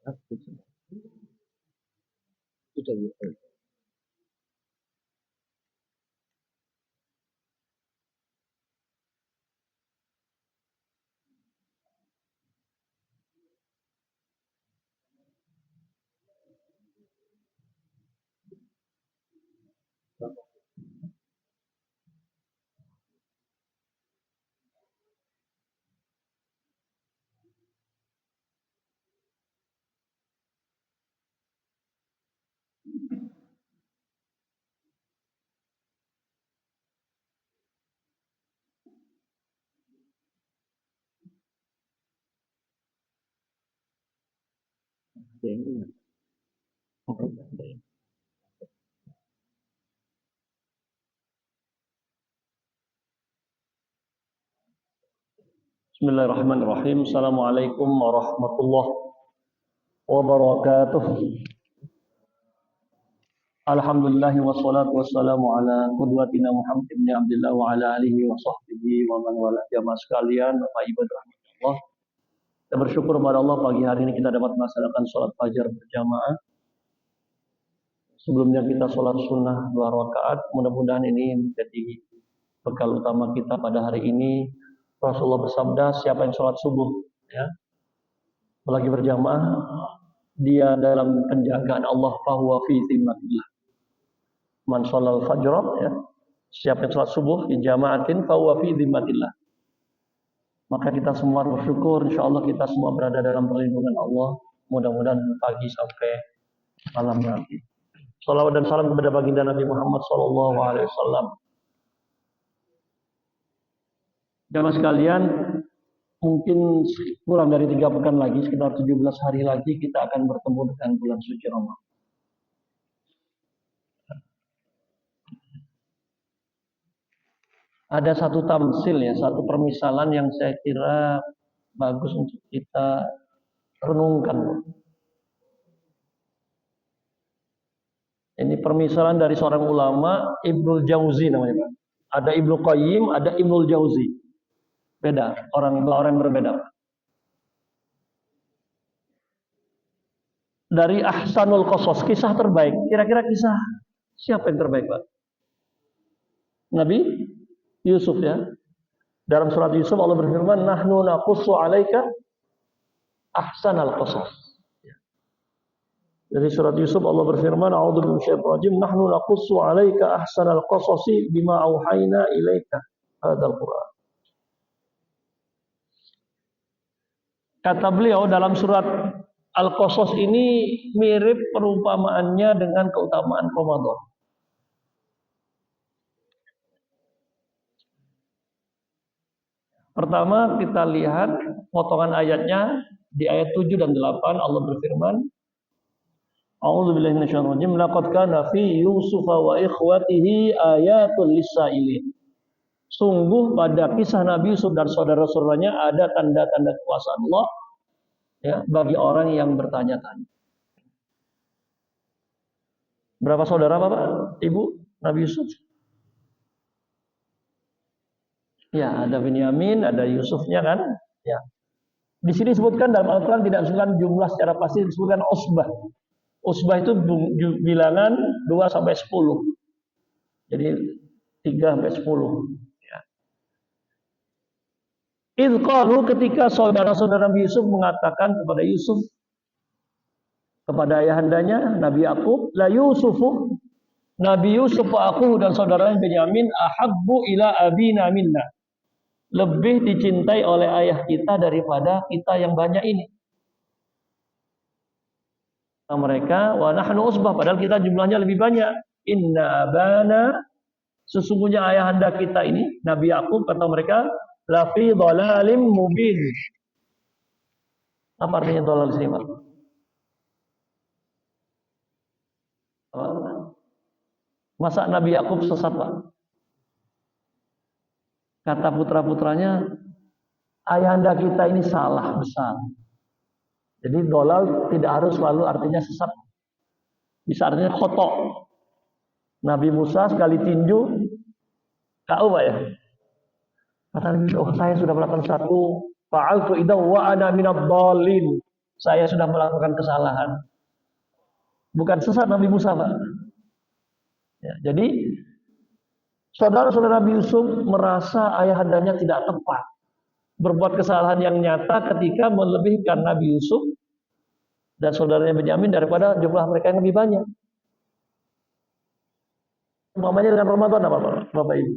Sudah ya. Bismillahirrahmanirrahim. Assalamualaikum warahmatullahi wabarakatuh. Alhamdulillah wassalatu wassalamu ala qudwatina Muhammad bin Abdullah wa ala alihi wa sahbihi wa man wala. Jamaah sekalian, Bapak Ibu rahmatullah. Kita bersyukur kepada Allah pagi hari ini kita dapat melaksanakan sholat fajar berjamaah. Sebelumnya kita sholat sunnah 2 rakaat. Mudah-mudahan ini menjadi bekal utama kita pada hari ini. Rasulullah bersabda, siapa yang sholat subuh, ya, apalagi berjamaah, dia dalam penjagaan Allah, fahuwa fi zimmatillah. Man sholal fajr, ya, siapa yang sholat subuh di jamaatin, fahuwa fi zimmatillah. Maka kita semua bersyukur, insya Allah kita semua berada dalam perlindungan Allah. Mudah-mudahan pagi sampai malam nanti. Salawat dan salam kepada baginda Nabi Muhammad SAW. Jamaah sekalian, mungkin kurang dari 3 pekan lagi, sekitar 17 hari lagi kita akan bertemu dengan bulan suci Ramadan. Ada satu tamsil, ya, satu permisalan yang saya kira bagus untuk kita renungkan. Ini permisalan dari seorang ulama, Ibnul Jauzi namanya, Pak. Ada Ibnu Qayyim, ada Ibnul Jauzi. Beda, orang berbeda. Dari Ahsanul Qasas, kisah terbaik. Kira-kira kisah siapa yang terbaik, Pak? Nabi Yusuf, ya. Dalam surat Yusuf Allah berfirman, "Nahnu naqussu 'alaika ahsanal qasas." Dari surat Yusuf Allah berfirman, "A'udzu billahi rajim, nahnu naqussu 'alaika ahsanal qasasi bima auhayna ilaika hadzal Qur'an." Kata beliau dalam surat Al-Qasas ini mirip perumpamaannya dengan keutamaan Ramadan. Pertama kita lihat potongan ayatnya di ayat 7 dan 8 Allah berfirman, A'udzu billahi minasyaitonir rajim, laqad kana fi Yusufa wa ikhwatihi ayatul lis-sailin. Sungguh pada kisah Nabi Yusuf dan saudara-saudaranya ada tanda-tanda kuasa Allah, ya, bagi orang yang bertanya-tanya. Berapa saudara Bapak, Ibu, Nabi Yusuf? Ya, ada Binyamin, ada Yusufnya kan? Ya. Di sini disebutkan dalam Al-Quran tidak disebutkan jumlah secara pasti, disebutkan usbah. Usbah itu bilangan 2 sampai 10. Jadi 3 sampai 10. Ya. Idh qalu, ketika saudara-saudara Nabi Yusuf mengatakan kepada Yusuf, kepada ayahandanya Nabi Yakub, la Yusufu, Nabi Yusuf wa aku dan saudaranya Benyamin ahabbu ila abina minna, lebih dicintai oleh ayah kita daripada kita yang banyak ini. Mereka, wa nahnu usbah, padahal kita jumlahnya lebih banyak. Inna abana, sesungguhnya ayahanda kita ini, Nabi Yakub, kata mereka, lafi dhalalim mubin. Apa artinya dhalal di sini, Pak? Masa Nabi Yakub sesat, Pak? Kata putra-putranya, ayahanda kita ini salah besar. Jadi dhalal tidak harus selalu artinya sesat. Bisa artinya khotok. Nabi Musa sekali tinju, kau Pak, ya? Kata Nabi, oh saya sudah melakukan satu fa'altu idzan wa ana minadh dhalin. saya sudah melakukan kesalahan. Bukan sesat Nabi Musa, Pak. Ya, jadi saudara-saudara Nabi Yusuf merasa ayahandanya tidak tepat, berbuat kesalahan yang nyata ketika melebihkan Nabi Yusuf dan saudaranya Benyamin daripada jumlah mereka yang lebih banyak. Umpamanya dengan Ramadan apa Bapak Ibu?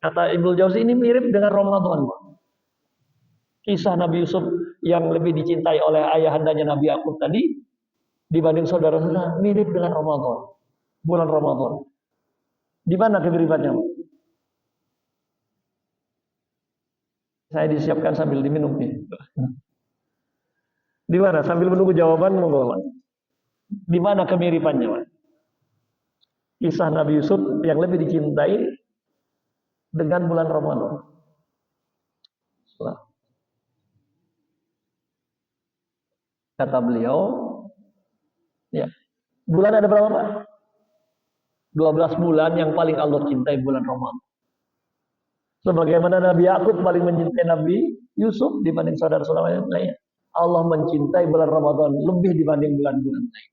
Kata Ibnu Jauzi ini mirip dengan Ramadan, Pak. Kisah Nabi Yusuf yang lebih dicintai oleh ayahandanya Nabi Yakub tadi dibanding saudara-saudara mirip dengan Ramadan, bulan Ramadan. Di mana kemiripannya? Saya disiapkan sambil diminum nih. Di mana? Sambil menunggu jawaban, monggo. Di mana kemiripannya, Pak? Kisah Nabi Yusuf yang lebih dicintai dengan bulan Ramadan. Kata beliau, ya, bulan ada berapa, Pak? 12 bulan yang paling Allah cintai bulan Ramadan. Sebagaimana Nabi Yakub paling mencintai Nabi Yusuf dibanding saudara-saudara yang lain, Allah mencintai bulan Ramadan lebih dibanding bulan-bulan lain.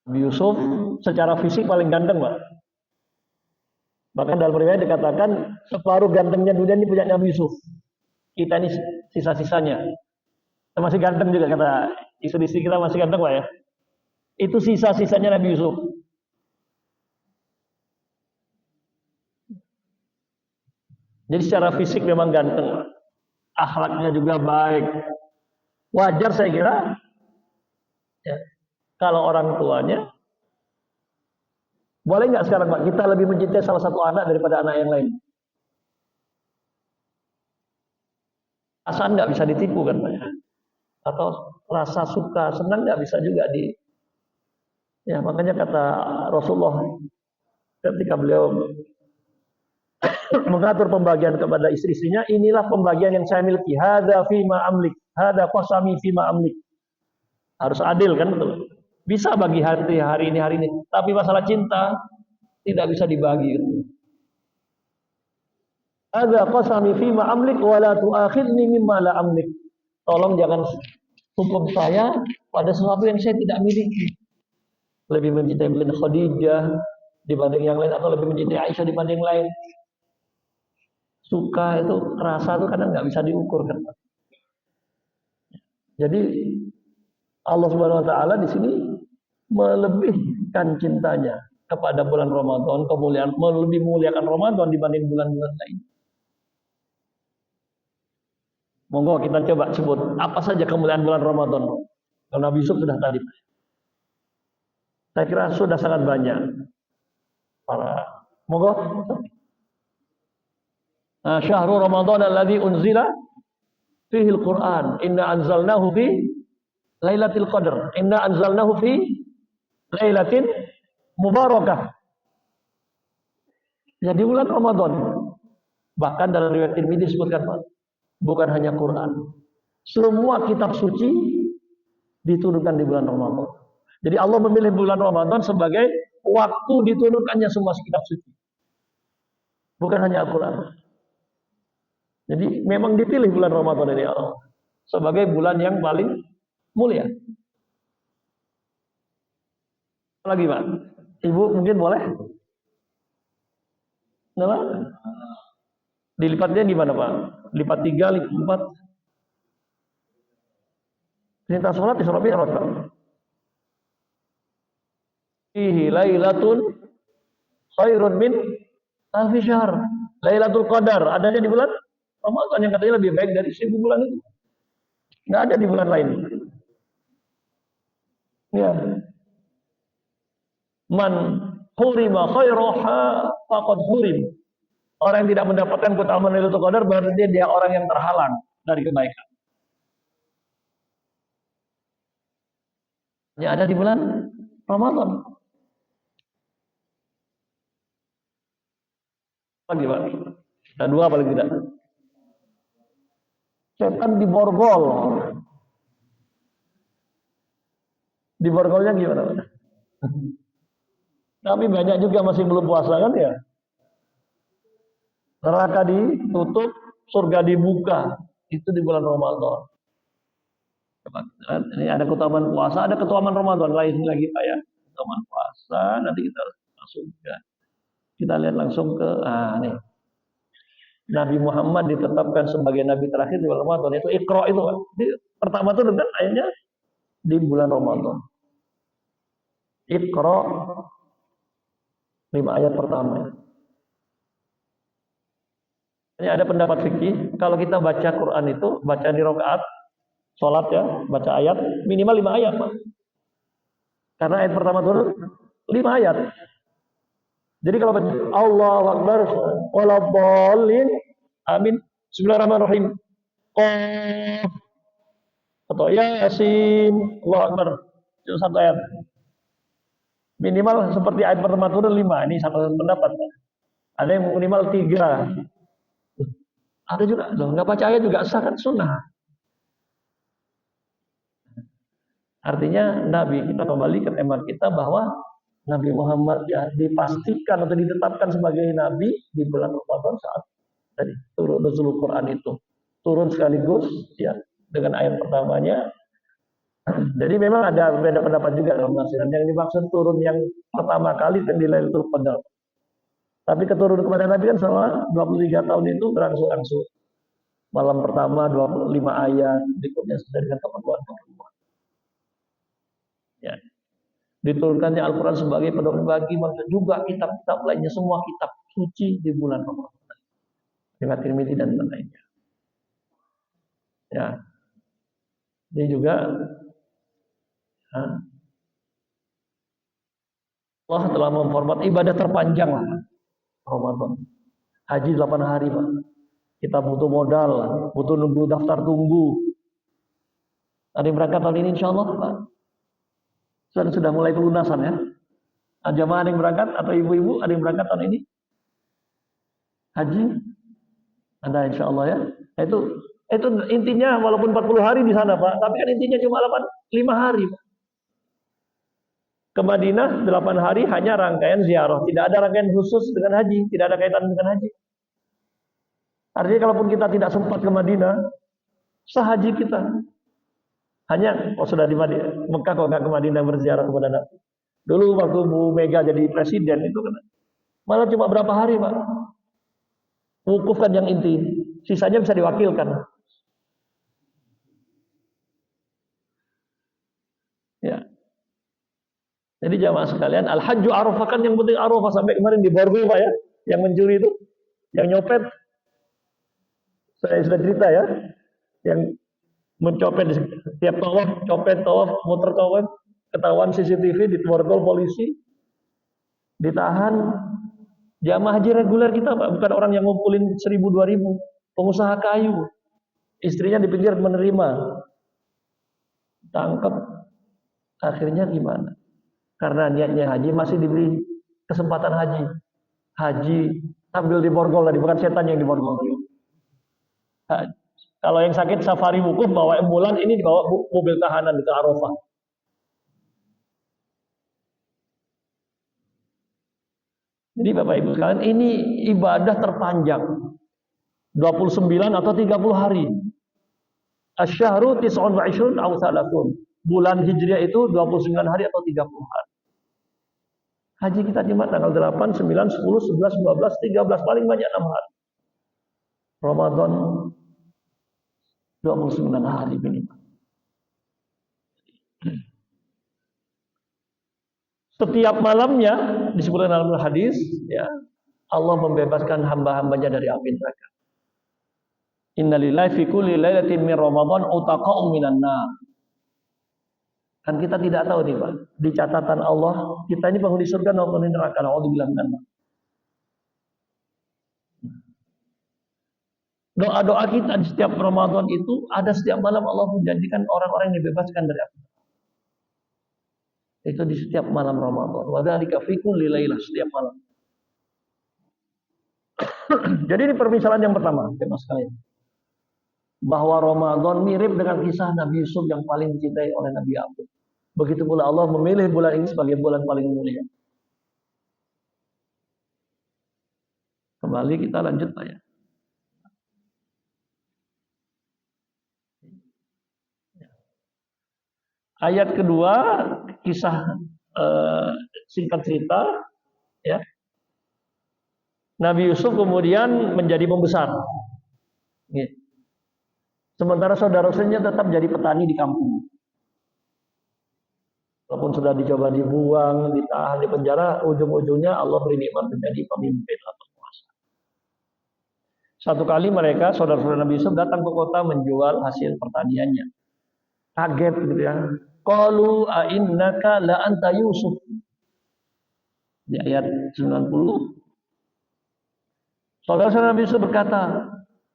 Nabi Yusuf secara fisik paling ganteng, Pak. Bahkan dalam riwayat dikatakan separuh gantengnya dunia ini punya Nabi Yusuf. Kita ini sisa-sisanya. Kita masih ganteng juga, kata istri-istri kita masih ganteng, Pak ya. Itu sisa-sisanya Nabi Yusuf. Jadi secara fisik memang ganteng, akhlaknya juga baik. Wajar saya kira, ya, kalau orang tuanya, boleh nggak sekarang Pak kita lebih mencintai salah satu anak daripada anak yang lain? Perasaan nggak bisa ditipu kan Pak ya? Atau rasa suka senang nggak bisa juga ya makanya kata Rasulullah ketika beliau mengatur pembagian kepada istri-istrinya, inilah pembagian yang saya miliki. Hada fima amlik, hada qasami fima amlik. Harus adil kan, betul. Bisa bagi hari ini, tapi masalah cinta tidak bisa dibagi. Hada qasami fima amlik wa la tu'akhidni mimma la amlik. Tolong jangan hukum saya pada sesuatu yang saya tidak miliki. Lebih mencintai Khadijah dibanding yang lain atau lebih mencintai Aisyah dibanding yang lain. Suka itu, rasa itu kadang nggak bisa diukur kan. Jadi Allah Subhanahu Wa Taala di sini melebihkan cintanya kepada bulan Ramadan, kemuliaan, lebih muliakan Ramadan dibanding bulan-bulan lain. Monggo kita coba sebut apa saja kemuliaan bulan Ramadan. Kalau Nabi Yusuf sudah tadi, saya kira sudah sangat banyak. Monggo. Syahrul Ramadan alladzi unzila fihi al-Qur'an. Inna anzalnahu fi Lailatul Qadar. Inna anzalnahu fi Lailatin Mubarakah. Jadi bulan Ramadan. Bahkan dalam riwayat Tirmidzi disebutkan, Pak, bukan hanya Quran. Semua kitab suci diturunkan di bulan Ramadan. Jadi Allah memilih bulan Ramadan sebagai waktu diturunkannya semua kitab suci. Bukan hanya Al-Quran. Jadi memang dipilih bulan Ramadan ini Allah sebagai bulan yang paling mulia. Lagi Pak, Ibu mungkin boleh? Kenapa? Dilipatnya gimana Pak? Lipat 3, lipat 4? Perintah sholat di surat Mi'raj Pak. Fihi lailatun khairun min alfi syahr. Lailatul Qadar adanya di bulan Ramadan yang katanya lebih baik dari 1000 bulan itu. Nggak ada di bulan lain. Ya. Man hurima khairaha faqad hurim. Orang yang tidak mendapatkan keutamaan Lailatul Qadar berarti dia orang yang terhalang dari kebaikan. Ya ada di bulan Ramadan. Lagi Pak. Ada 2 paling tidak. Setan diborgol. Diborgolnya gimana Pak? Tapi banyak juga masih belum puasa kan ya. Neraka ditutup, surga dibuka. Itu di bulan Ramadan. Ini ada keutamaan puasa, ada keutamaan Ramadan lain lagi Pak ya. Keutamaan puasa nanti kita langsung kita lihat langsung ke nih. Nabi Muhammad ditetapkan sebagai nabi terakhir di bulan Ramadan, itu Iqra itu Pak. Pertama itu dengan ayatnya di bulan Ramadan. Iqra 5 ayat pertama. Ini ada pendapat fikih, kalau kita baca Quran itu, baca di rakaat sholat ya, baca ayat minimal 5 ayat Pak. Karena ayat pertama turun 5 ayat. Jadi kalau baca Allahu Akbar waladdallin amin bismillahirrahmanirrahim atau Yasin Allahu Akbar itu satu ayat. Minimal seperti ayat pertama turun 5. Ini satu pendapat. Ada yang minimal 3. Ada juga loh, nggak baca ayat juga sah kan sunnah. Artinya Nabi, kita kembali ke tema kita bahwa Nabi Muhammad ya dipastikan atau ditetapkan sebagai Nabi di bulan Ramadan saat tadi turun nuzul Quran itu. Turun sekaligus ya dengan ayat pertamanya. Jadi memang ada beda pendapat juga dalam tafsiran. Yang dimaksud turun yang pertama kali di Lailatul Qadar. Tapi keturun kepada Nabi kan selama 23 tahun itu berangsur-angsur. Malam pertama 25 ayat, berikutnya sudah dengan pertemuan-pertemuan. Ya. Diturunkannya Al-Quran sebagai pedoman bagi manusia juga kitab-kitab lainnya, semua kitab suci di bulan Ramadan. Riwayat Tirmidzi dan lainnya. Ya. Ini juga Allah telah memformat ibadah terpanjang Ramadan. Haji 8 hari Pak. Kita butuh modal, butuh nunggu daftar tunggu. Ada yang berangkat tahun ini insya Allah Pak. Sudah mulai pelunasan ya. Jamaah ada yang berangkat atau ibu-ibu ada yang berangkat tahun ini? Haji? Ada insya Allah ya. Itu intinya walaupun 40 hari di sana Pak, tapi kan intinya cuma 5 hari Pak. Ke Madinah 8 hari hanya rangkaian ziarah, tidak ada rangkaian khusus dengan haji, tidak ada kaitan dengan haji. Artinya kalaupun kita tidak sempat ke Madinah, sah haji kita. Hanya sudah di Mekah kok nggak ke Madinah berziarah kepada Nabi. Dulu waktu Bu Mega jadi presiden itu kan malah cuma berapa hari Pak. Wukuf kan yang inti, sisanya bisa diwakilkan. Ya. Jadi jamaah sekalian, Al-Hajju Arafah kan yang penting Arafah sampai kemarin di Borgol Pak ya, yang mencuri itu, yang nyopet. Saya sudah cerita ya, yang mencopet di setiap tawaf, copet tawaf, muter tawaf, ketahuan CCTV di Borgol polisi, ditahan. Jamaah haji reguler kita Pak, bukan orang yang ngumpulin 1.000-2.000, pengusaha kayu, istrinya di pinggir menerima, tangkap, akhirnya gimana? Karena niatnya haji masih diberi kesempatan haji sambil di Borgol tadi, bukan setan yang di Borgol. Kalau yang sakit safari wukuf bawa ambulan, ini dibawa mobil tahanan ke Arafah. Jadi Bapak Ibu sekalian, ini ibadah terpanjang 29 atau 30 hari. Asyhru tis'un wa 'ishrun aw salatun. Bulan Hijriah itu 29 hari atau 30 hari. Haji kita cuma tanggal 8, 9, 10, 11, 12, 13, paling banyak 6 hari. Ramadan 29 hari minimal. Setiap malamnya disebutkan dalam hadis, ya, Allah membebaskan hamba-hambanya dari api neraka. Innalillahi fi kulli lailatin min Ramadan utaqa'un minan nar. Kan kita tidak tahu nih Pak, di catatan Allah kita ini penghuni surga maupun penghuni neraka. Nauzubillah minan nar. Doa-doa kita di setiap Ramadan itu ada setiap malam Allah menjanjikan orang-orang yang dibebaskan dari api. Itu di setiap malam Ramadan. Wa dzalika fi kulli lailah, setiap malam. Jadi ini permisalan yang pertama, teman sekalian. Bahwa Ramadan mirip dengan kisah Nabi Yusuf yang paling dicintai oleh Nabi Yakub. Begitu pula Allah memilih bulan ini sebagai bulan paling mulia. Kembali kita lanjut Pak ya. Ayat kedua, kisah singkat cerita, ya. Nabi Yusuf kemudian menjadi pembesar. Sementara saudara-saudaranya tetap jadi petani di kampung. Walaupun sudah dicoba dibuang, ditahan, di penjara, ujung-ujungnya Allah beri nikmat menjadi pemimpin atau penguasa. Satu kali mereka, saudara-saudara Nabi Yusuf datang ke kota menjual hasil pertaniannya. Kaget gitu ya. Qalu a'innaka la anta Yusuf. Di ayat 90. Saudara-saudara Nabi Yusuf berkata,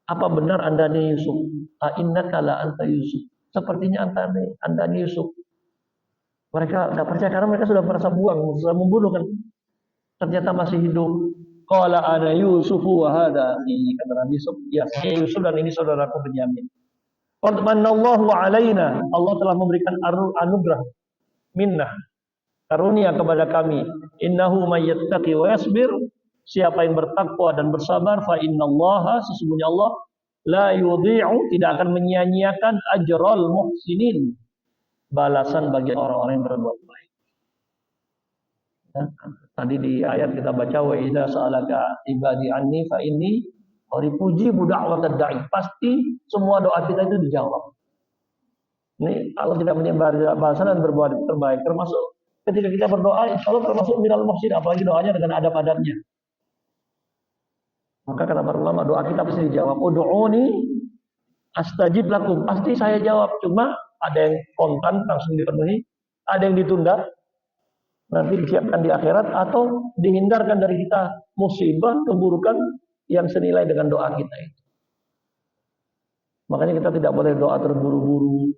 apa benar Anda ni Yusuf? A'innaka la anta Yusuf. Sepertinya Anda ni Yusuf. Mereka tidak percaya karena mereka sudah merasa buang, sudah membunuh kan. Ternyata masih hidup. Qala ana Yusufu wa hadha kata Nabi Yusuf, ya saya Yusuf dan ini saudaraku Benyamin. Qad manallahu alaina, Allah telah memberikan anugerah minnah, karunia kepada kami. Innahu may yattaqi wa yasbir, siapa yang bertakwa dan bersabar, fa innallaha, sesungguhnya Allah la yudhi'u, tidak akan menyia-nyiakan ajral muhsinin, balasan bagi orang-orang yang berbuat baik. Ya, tadi di ayat kita baca wa idza sa'alaka ibadi anni fa inni ujibu da'watad da'i. Pasti semua doa kita itu dijawab. Ini Allah tidak menyebar balasan dan berbuat terbaik, termasuk ketika kita berdoa, insya Allah termasuk minal muhsin, apalagi doanya dengan adab-adabnya. Maka kata para ulama, doa kita pasti dijawab. Ud'uni astajib lakum, pasti saya jawab. Cuma ada yang kontan langsung dipenuhi, ada yang ditunda, nanti disiapkan di akhirat, atau dihindarkan dari kita musibah, keburukan yang senilai dengan doa kita itu. Makanya kita tidak boleh doa terburu-buru,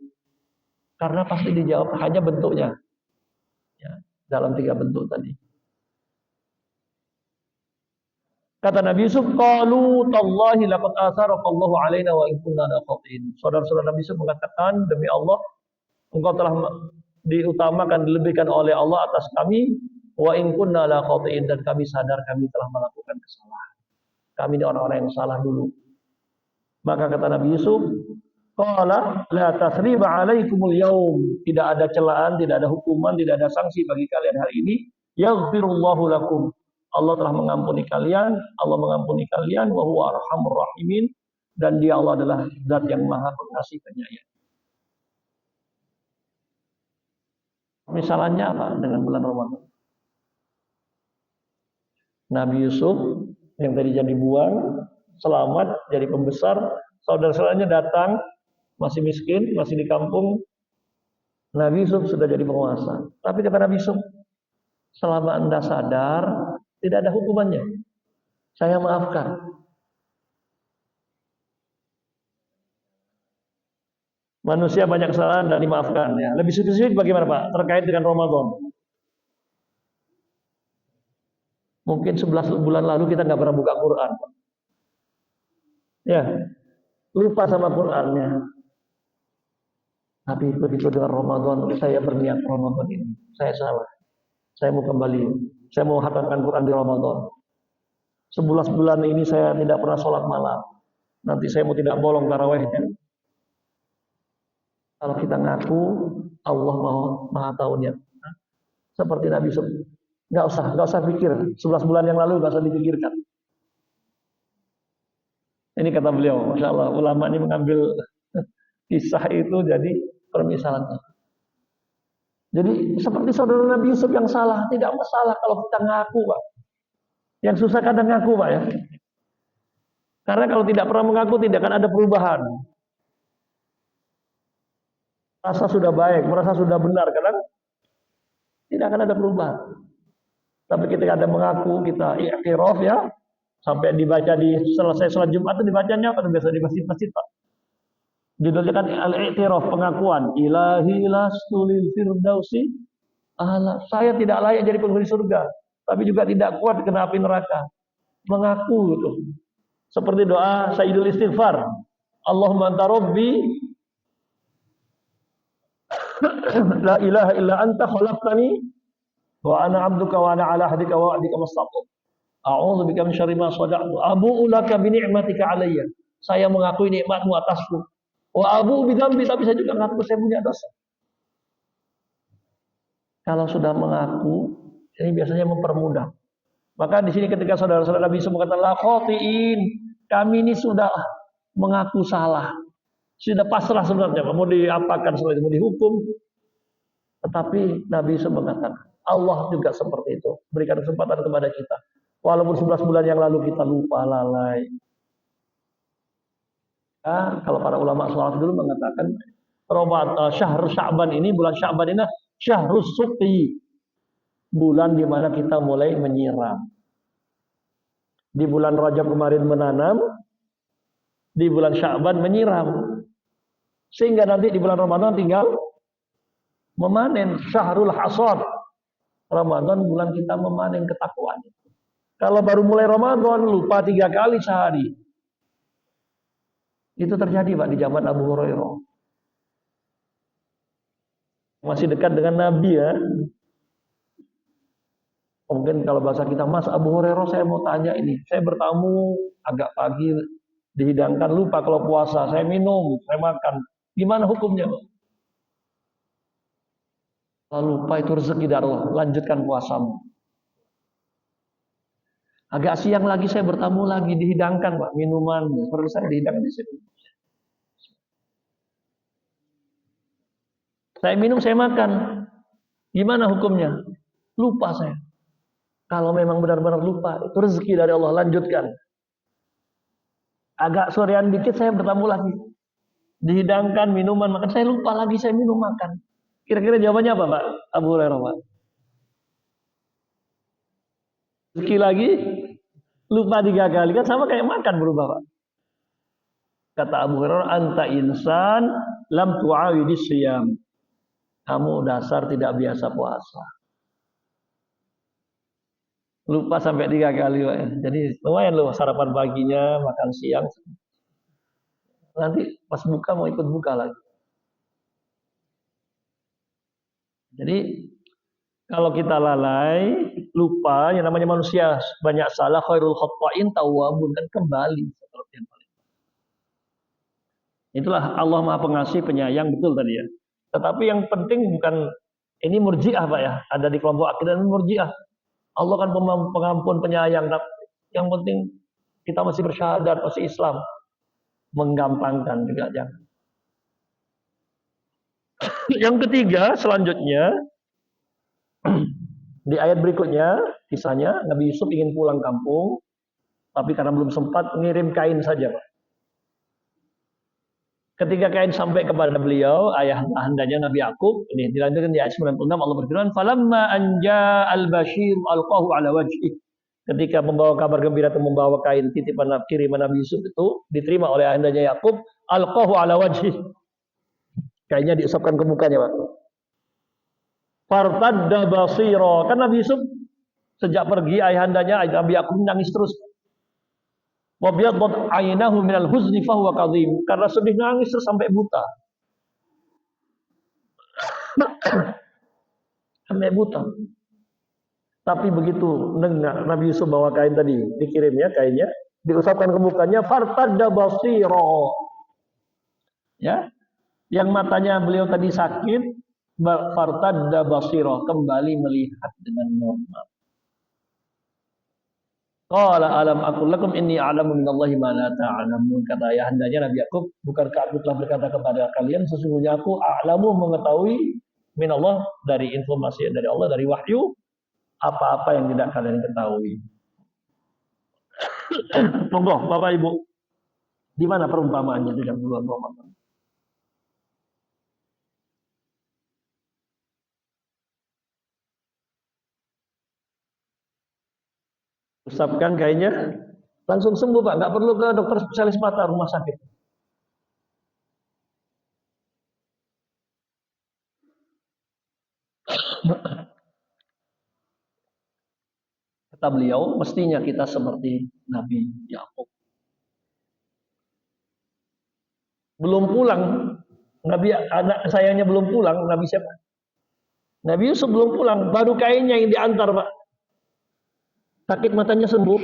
karena pasti dijawab, hanya bentuknya. Ya, dalam 3 bentuk tadi. Kata Nabi Yusuf, qalu tallahi laqad asaraqallahu alaina wa in kunna laqatin. Saudara-saudara Nabi Yusuf mengatakan, demi Allah, engkau telah diutamakan, dilebihkan oleh Allah atas kami, wa in kunna laqatin, dan kami sadar kami telah melakukan kesalahan. Kami ini orang-orang yang salah dulu. Maka kata Nabi Yusuf, qala la tasriba alaikumul yaum, tidak ada celaan, tidak ada hukuman, tidak ada sanksi bagi kalian hari ini. Yaghfirullahu lakum, Allah telah mengampuni kalian, Allah mengampuni kalian, wa huwa arhamur rahimin, dan Dia Allah adalah Zat yang Maha Pengasih Penyayang. Misalnya apa dengan bulan Ramadan? Nabi Yusuf yang tadi jadi buang, selamat jadi pembesar, saudara-saudaranya datang, masih miskin, masih di kampung. Nabi Yusuf sudah jadi penguasa. Tapi kata Nabi Yusuf, selama Anda sadar, tidak ada hukumannya, saya maafkan. Manusia banyak kesalahan dan dimaafkan. Ya. Lebih spesifik bagaimana Pak? Terkait dengan Ramadan. Mungkin 11 bulan lalu kita nggak pernah buka Quran. Ya, lupa sama Qurannya. Tapi begitu dengan Ramadan, saya berniat Ramadan ini, saya salah. Saya mau kembali, saya mau hatamkan Quran di Ramadan. 11 bulan ini saya tidak pernah sholat malam. Nanti saya mau tidak bolong tarawehnya. Kalau kita ngaku, Allah maha tahunya. Seperti Nabi Yusuf, nggak usah pikir. 11 bulan yang lalu nggak usah dipikirkan. Ini kata beliau, Masya Allah, ulama ini mengambil kisah itu jadi permisalan. Jadi seperti saudara Nabi Yusuf yang salah, tidak masalah kalau kita ngaku, Pak. Yang susah kadang ngaku, Pak, ya. Karena kalau tidak pernah mengaku tidak akan ada perubahan. Rasa sudah baik, merasa sudah benar, kadang tidak akan ada perubahan. Tapi ketika ada mengaku, kita i'tiraf, ya, sampai dibaca di selesai sholat Jumat itu dibacanya apa biasa di masjid-masjid, Pak? Judulnya kan al-i'tiraf, pengakuan. Ilahi lastu lil firdausi ahla. Saya tidak layak jadi penghuni surga, tapi juga tidak kuat kena api neraka. Mengaku gitu. Seperti doa Sayyidul Istighfar. Allahumma anta rabbi la ilaha illa anta khalaqtani wa ana 'abduka wa ana 'ala ahdika wa wa'dika mastata'tu. A'udzu bika min syarri ma sada'tu. Abu'u laka bi ni'matika 'alayya. Saya mengakui nikmatmu atasku. Wa abu'u bi dzambi, tapi saya juga mengaku saya punya dosa. Kalau sudah mengaku, ini biasanya mempermudah. Maka di sini ketika saudara-saudara Nabi Yusuf mengatakan la khotiin, kami ini sudah mengaku salah, sudah pasrah sebenarnya, mau diapakan sebenarnya, mau dihukum. Tetapi Nabi Yusuf mengatakan, Allah juga seperti itu, berikan kesempatan kepada kita. Walaupun 11 bulan yang lalu kita lupa, lalai. Nah, kalau para ulama salaf dulu mengatakan, syahrul Sya'ban ini, bulan Sya'ban ini syahrus suqi, bulan di mana kita mulai menyiram. Di bulan Rajab kemarin menanam, di bulan Sya'ban menyiram. Sehingga nanti di bulan Ramadan tinggal memanen. Syahrul hasad. Ramadan bulan kita memanen ketakwaan. Kalau baru mulai Ramadan lupa 3 kali sehari. Itu terjadi Pak di zaman Abu Hurairah. Masih dekat dengan Nabi ya. Mungkin kalau bahasa kita, Mas Abu Hurairah saya mau tanya ini. Saya bertamu agak pagi, dihidangkan, lupa kalau puasa. Saya minum, saya makan. Gimana hukumnya Pak? Kalau lupa itu rezeki dari Allah. Lanjutkan puasamu. Agak siang lagi saya bertamu lagi, dihidangkan Pak minuman. Perlu saya dihidangkan di sini. Saya minum, saya makan. Gimana hukumnya? Lupa saya. Kalau memang benar-benar lupa, itu rezeki dari Allah, lanjutkan. Agak sorean dikit saya bertamu lagi. Dihidangkan minuman, makan. Saya lupa lagi, saya minum, makan. Kira-kira jawabannya apa Pak Abu Hurairah Pak? Rezeki lagi, lupa 3 kali. Kan sama kayak makan berubah Pak. Kata Abu Hurairah, anta insan lam tu'awidis siyam. Kamu dasar tidak biasa puasa. Lupa sampai 3 kali Pak. Jadi lumayan loh sarapan paginya, makan siang. Nanti pas buka mau ikut buka lagi. Jadi kalau kita lalai, lupa, yang namanya manusia banyak salah, khairul khata'in tawwabun, kan kembali seperti yang paling. Itulah Allah Maha Pengasih, penyayang, betul tadi ya. Tetapi yang penting bukan ini murji'ah Pak ya, ada di kelompok akidah murji'ah. Allah kan pengampun, penyayang, tapi yang penting kita masih bersyahadat, masih Islam. Menggampangkan juga jangan. Yang ketiga selanjutnya di ayat berikutnya, kisahnya Nabi Yusuf ingin pulang kampung, tapi karena belum sempat ngirim kain saja Pak. Ketika kain sampai kepada beliau, ayahandanya Nabi Yakub, ini dilanjutkan di ayat 96, Allah berfirman, "Falamma anja al-bashir alqahu ala wajhi." Ketika membawa kabar gembira atau membawa kain titipan kiriman Nabi Yusuf itu diterima oleh ayahandanya Yakub, alqahu ala wajhi. Kainnya diusapkan ke mukanya, Pak. Fartadda basira. Kan Nabi Yusuf sejak pergi ayahandanya Nabi Yakub nangis terus. Wabyaddat aynahu minal huzni fahuwa kadhim. Karena sedih nangis terus sampai buta. Sampai buta. Tapi begitu dengar Nabi Yusuf bawa kain tadi, dikirimnya kainnya, diusapkan ke mukanya, fartadda basira. Ya. Yang matanya beliau tadi sakit, fartadda basira, kembali melihat dengan normal. Qala alam aqul lakum inni a'lamu minallahi ma la ta'lamun. Kata ayahandanya Nabi Yakub, bukankah aku telah berkata kepada kalian sesungguhnya aku a'lamu, mengetahui minallah, dari informasi dari Allah, dari wahyu, apa-apa yang tidak kalian ketahui. Monggo Bapak Ibu, di mana perumpamaannya di dalam bulan Ramadan? Usapkan kainnya, langsung sembuh Pak, nggak perlu ke dokter spesialis mata rumah sakit. Kata beliau, mestinya kita seperti Nabi Yakub. Belum pulang, Nabi anak sayangnya belum pulang, Nabi siapa? Nabi Yusuf belum pulang, baru kainnya yang diantar Pak. Sakit matanya sembuh.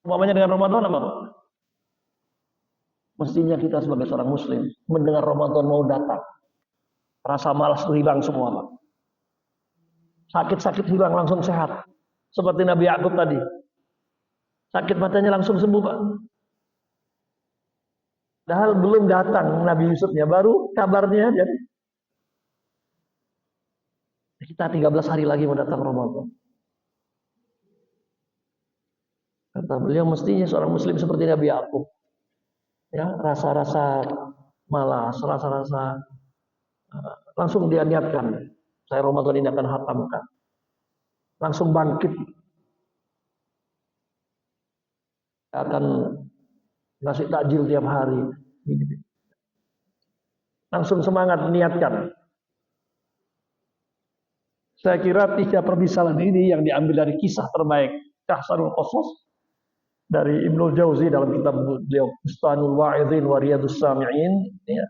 Umpamanya dengan Ramadan apa? Mestinya kita sebagai seorang muslim mendengar Ramadan mau datang, Rasa malas itu hilang semua, Pak. Sakit-sakit hilang langsung sehat. Seperti Nabi Yakub tadi. Sakit matanya langsung sembuh, Pak. Padahal belum datang Nabi Yusufnya, baru kabarnya jadi. Kita 13 hari lagi mau datang Ramadan. Kata beliau, mestinya seorang muslim seperti Nabi Yakub. Ya, rasa-rasa malas, rasa-rasa langsung dia niatkan. Saya Ramadan ini akan hatamkan. Langsung bangkit. Akan ngasih takjil tiap hari. Langsung semangat niatkan. Saya kira 3 permisalan ini yang diambil dari kisah terbaik Ahsanul Qasas dari Ibnu Jauzi dalam kitab beliau Bustanul Wa'idhin wa Riyadhus Sami'in, ya.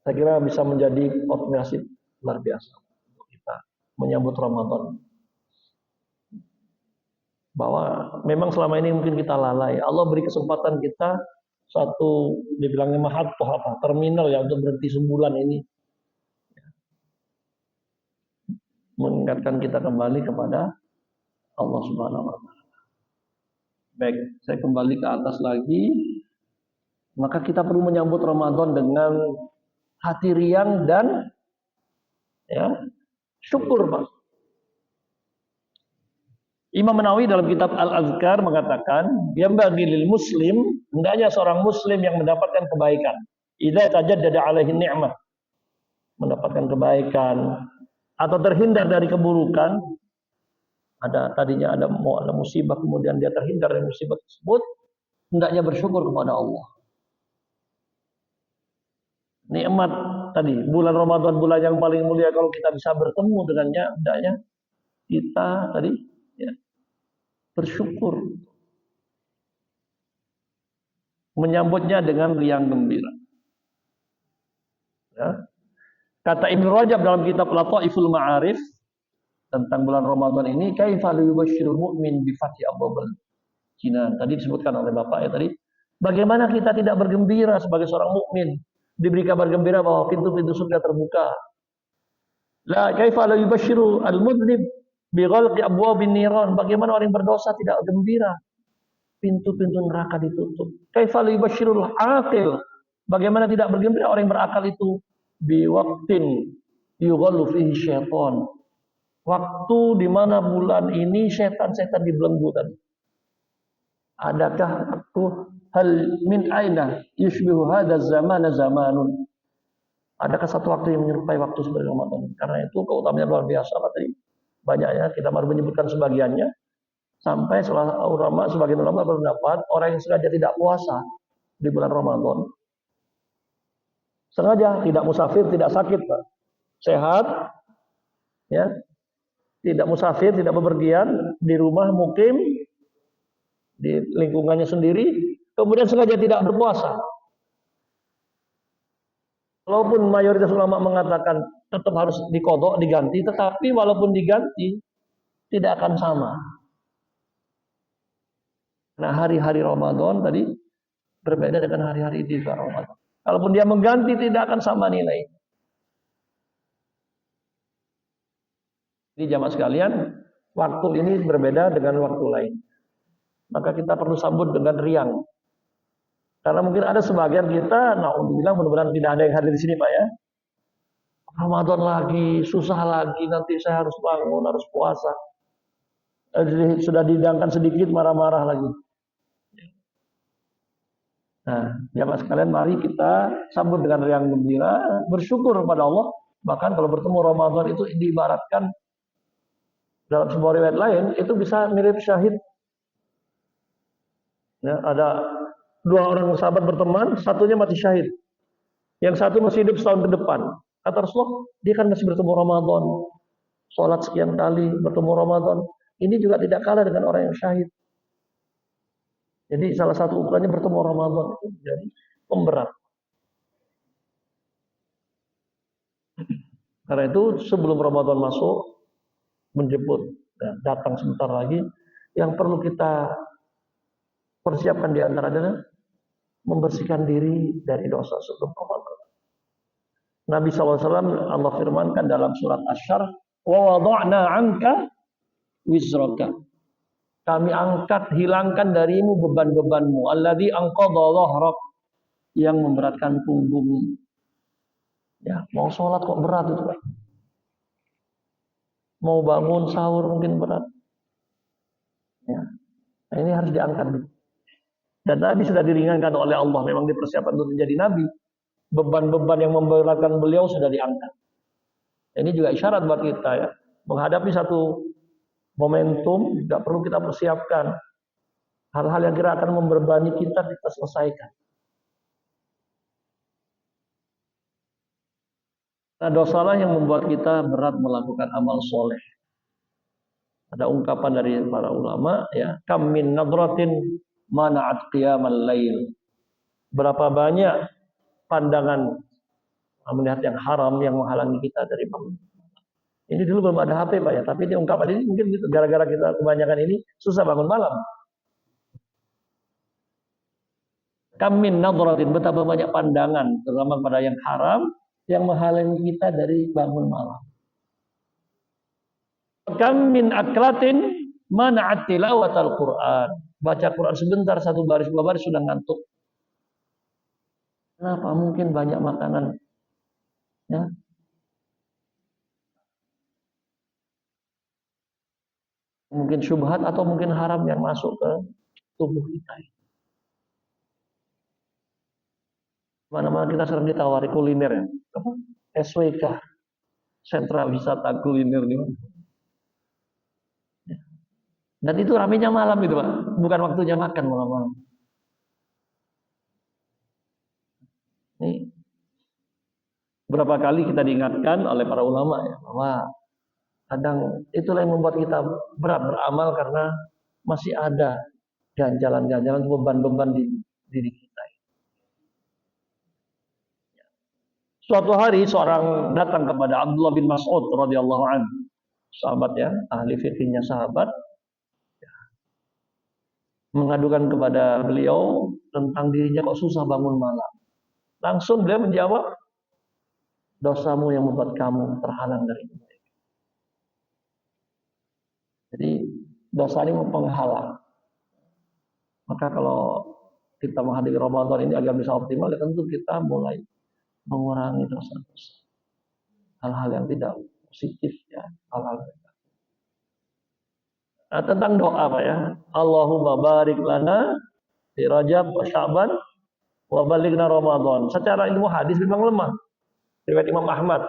Saya kira bisa menjadi motivasi luar biasa untuk kita menyambut Ramadan. Bahwa memang selama ini mungkin kita lalai. Allah beri kesempatan kita satu, dibilangnya mahattoh apa, terminal ya untuk berhenti sebulan ini. Mengingatkan kita kembali kepada Allah Subhanahu wa taala. Baik, saya kembali ke atas lagi. Maka kita perlu menyambut Ramadan dengan hati riang dan ya, syukur, Pak. Imam Nawawi dalam kitab Al-Azkar mengatakan, yang bagi lil muslim, hendaknya seorang muslim yang mendapatkan kebaikan. Idza tajaddada alaihi ni'mah, mendapatkan kebaikan atau terhindar dari keburukan. Tadinya ada musibah, kemudian dia terhindar dari musibah tersebut, hendaknya bersyukur kepada Allah. Nikmat tadi, bulan Ramadan, bulan yang paling mulia, kalau kita bisa bertemu dengannya, hendaknya kita tadi ya, bersyukur, menyambutnya dengan riang gembira. Ya. Kata Ibnu Rajab dalam kitab Lataiful Ma'arif tentang bulan Ramadan ini, kaifa yubashshirul mu'min bi fathi abwabil jinan. Tadi disebutkan oleh Bapak ya tadi, bagaimana kita tidak bergembira sebagai seorang mukmin, diberi kabar gembira bahwa pintu-pintu surga terbuka. La kaifa yubashshiru al-mudhnib bi ghalqi abwabin niran. Bagaimana orang yang berdosa tidak gembira, pintu-pintu neraka ditutup. Kaifa yubashshirul aqil. Bagaimana tidak bergembira orang yang berakal itu bi waqtin yughallu fihi syaitan. Waktu di mana bulan ini setan-setan dibelenggu tadi. Adakah waktu hal min aina yushbihu hadza zamana zamanun. Adakah satu waktu yang menyerupai waktu seperti Ramadan? Karena itu keutamaannya luar biasa tadi. Banyaknya kita baru menyebutkan sebagiannya. Sampai sebagian ulama berpendapat orang yang sengaja tidak puasa di bulan Ramadan, sengaja tidak musafir, tidak sakit, Pak. Sehat, ya. Tidak musafir, tidak bepergian, di rumah mukim, di lingkungannya sendiri, kemudian sengaja tidak berpuasa. Walaupun mayoritas ulama mengatakan tetap harus diqadha, diganti, tetapi walaupun diganti tidak akan sama. Nah, hari-hari Ramadan tadi berbeda dengan hari-hari di luar Ramadan. Kalaupun dia mengganti tidak akan sama nilai. Jadi jamaah sekalian, waktu ini berbeda dengan waktu lain. Maka kita perlu sambut dengan riang. Karena mungkin ada sebagian kita, naudzubillah, mudah-mudahan tidak ada yang hadir di sini, Pak ya. Ramadan lagi, susah lagi, nanti saya harus bangun, harus puasa. Sudah dihidangkan sedikit, marah-marah lagi. Nah, jamaah sekalian, mari kita sambut dengan riang gembira, bersyukur kepada Allah. Bahkan kalau bertemu Ramadan itu diibaratkan dalam sebuah riwayat lain, itu bisa mirip syahid. Ya, ada 2 orang sahabat berteman, satunya mati syahid. Yang satu masih hidup setahun ke depan. Kata Rasulullah, dia kan masih bertemu Ramadan. Sholat sekian kali, bertemu Ramadan. Ini juga tidak kalah dengan orang yang syahid. Jadi salah satu ukurannya bertemu Ramadan itu jadi pemberat. Karena itu sebelum Ramadan masuk, menjemput, datang sebentar lagi, yang perlu kita persiapkan di antara adalah membersihkan diri dari dosa sebelum Ramadan. Nabi SAW Allah firmankan dalam surat Asy-Syarh, wa wada'na 'anka wizraka. Kami angkat, hilangkan darimu beban-bebanmu. Alladzi anqadha dhahrak, yang memberatkan punggungmu. Ya, mau sholat kok berat itu, Pak. Mau bangun sahur mungkin berat. Ya. Nah, ini harus diangkat dulu. Dan Nabi sudah diringankan oleh Allah, memang dipersiapkan untuk menjadi Nabi. Beban-beban yang memberatkan beliau sudah diangkat. Ini juga isyarat buat kita ya. Menghadapi satu momentum, tidak perlu kita persiapkan. Hal-hal yang kira akan membebani kita selesaikan. Nah, dosalah yang membuat kita berat melakukan amal soleh. Ada ungkapan dari para ulama ya, kam min nadratin mana'at qiyamal lail. Berapa banyak pandangan melihat yang haram yang menghalangi kita dari bangun. Ini dulu belum ada HP Pak ya, tapi ini ungkapan ini mungkin gitu, gara-gara kita kebanyakan ini susah bangun malam. Kam min nadratin, betapa banyak pandangan terutama pada yang haram yang menghalangi kita dari bangun malam. Kam min aklatin mana'at tilawatal Qur'an. Baca Quran sebentar, satu baris dua baris sudah ngantuk. Kenapa? Mungkin banyak makanan ya. Mungkin syubhat atau mungkin haram yang masuk ke tubuh kita. Mana-mana kita sering ditawari kuliner ya. SWK, Sentra Wisata Kuliner di mana. Dan itu ramenya malam itu Pak, bukan waktunya makan malam-malam. Ini berapa kali kita diingatkan oleh para ulama ya, bahwa kadang itulah yang membuat kita berat beramal karena masih ada ganjalan-ganjalan, beban-beban di diri kita. Suatu hari seorang datang kepada Abdullah bin Mas'ud radhiyallahu anhu, sahabat ya, ahli fikihnya sahabat, mengadukan kepada beliau tentang dirinya kok susah bangun malam. Langsung beliau menjawab, dosamu yang membuat kamu terhalang dari itu. Jadi dosa ini penghalang. Maka kalau kita menghadapi Ramadan ini agar bisa optimal, ya tentu kita mulai mengurangi dosa-dosa. Hal-hal yang tidak positif ya, hal-hal negatif. Nah, tentang doa Pak ya. Allahumma barik lana di Rajab wa Sya'ban wa balighna Ramadan. Secara ilmu hadis memang lemah. Riwayat Imam Ahmad